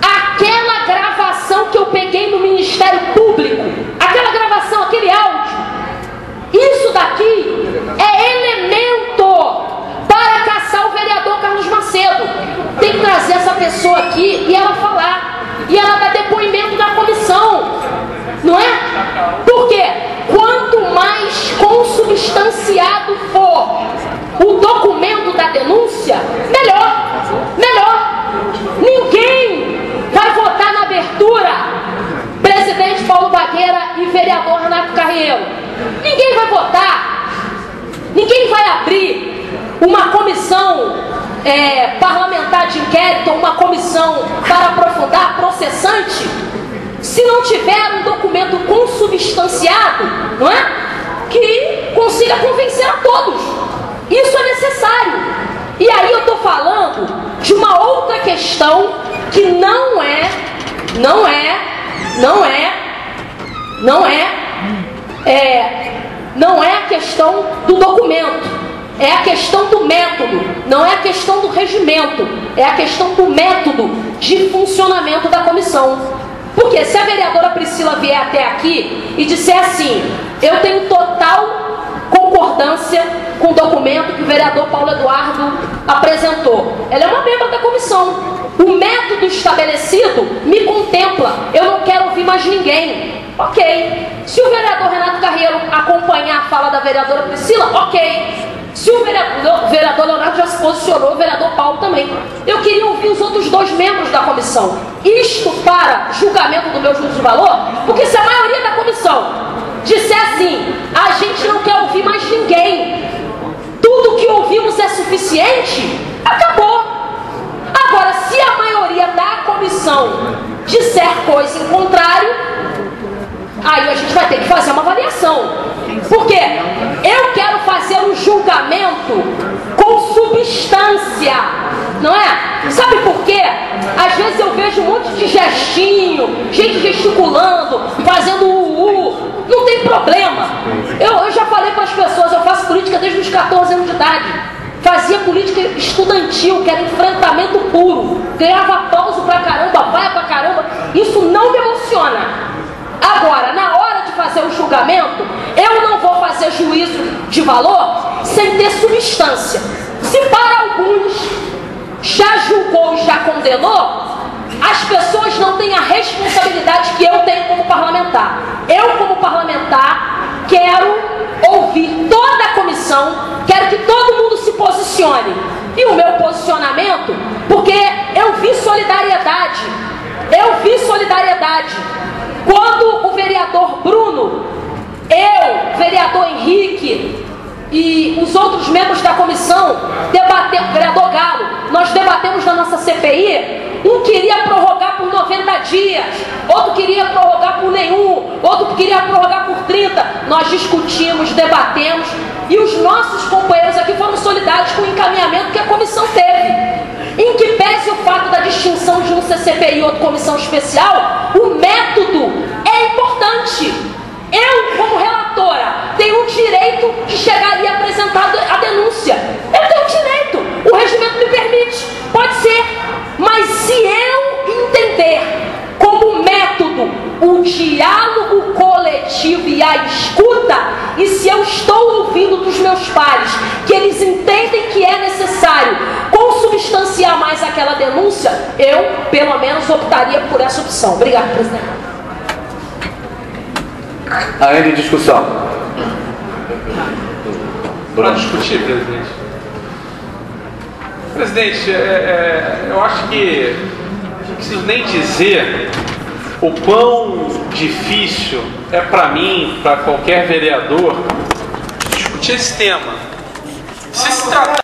aquela gravação que eu peguei no Ministério Público, aquela gravação, aquele áudio, isso daqui é elemento para caçar o vereador Carlos Macedo. Tem que trazer essa pessoa aqui e ela falar, e ela dar depoimento na comissão, não é? Porque quanto mais consubstanciado for o documento da denúncia, melhor. Ninguém vai votar na abertura, presidente Paulo Bagueira e vereador Renato Carrieiro. Ninguém vai votar, ninguém vai abrir uma comissão parlamentar de inquérito, uma comissão para aprofundar, processante, se não tiver um documento consubstanciado, não é? Que consiga convencer a todos. Isso é necessário. E aí eu estou falando questão que não é a questão do documento, é a questão do método, não é a questão do regimento, é a questão do método de funcionamento da comissão. Porque se a vereadora Priscila vier até aqui e disser assim, eu tenho total concordância com o documento que o vereador Paulo Eduardo apresentou, ela é uma membro da comissão. O método estabelecido me contempla, eu não quero ouvir mais ninguém. Ok. Se o vereador Renato Carreiro acompanhar a fala da vereadora Priscila, ok. Se o vereador Leonardo já se posicionou, o vereador Paulo também. Eu queria ouvir os outros 2 membros da comissão. Isto para julgamento do meu juízo de valor, porque se a maioria da comissão disser assim, a gente não quer ouvir mais ninguém, tudo que ouvimos é suficiente, acabou. Agora, se a maioria da comissão disser coisa em contrário, aí a gente vai ter que fazer uma avaliação. Porque eu quero fazer um julgamento com substância, não é? Sabe por quê? Às vezes eu vejo um monte de gestinho, gente gesticulando, fazendo não tem problema. Eu já falei para as pessoas, eu faço política desde os 14 anos de idade. Fazia política estudantil, que era enfrentamento puro. Ganhava aplauso pra caramba, vai pra caramba. Isso não me emociona. Agora, na hora de fazer o julgamento, eu não vou fazer juízo de valor sem ter substância. Se para alguns já julgou e já condenou, as pessoas não têm a responsabilidade que eu tenho como parlamentar. Eu, como parlamentar, quero ouvir toda a comissão, quero que todo mundo se posicione. E o meu posicionamento, porque eu vi solidariedade. Quando o vereador Bruno, eu, vereador Henrique e os outros membros da comissão, vereador Galo, nós debatemos na nossa CPI, um queria prorrogar por 90 dias, outro queria prorrogar por nenhum, outro queria prorrogar por 30. Nós discutimos, debatemos, e os nossos companheiros aqui foram solidários com o encaminhamento que a comissão teve. Em que pese o fato da distinção de um CCPI e outro comissão especial, o método é importante. Eu, como relatora, tenho o direito de chegar ali e apresentar a denúncia. Eu tenho o direito, o regimento me permite, pode ser. Mas se eu entender como método o diálogo coletivo e a escuta, e se eu estou ouvindo dos meus pares que eles entendem que é necessário consubstanciar mais aquela denúncia, eu, pelo menos, optaria por essa opção. Obrigado, presidente. Ainda em discussão. Para discutir, presidente. Presidente, eu acho que não preciso nem dizer o quão difícil é para mim, para qualquer vereador, discutir esse tema. Se se tratar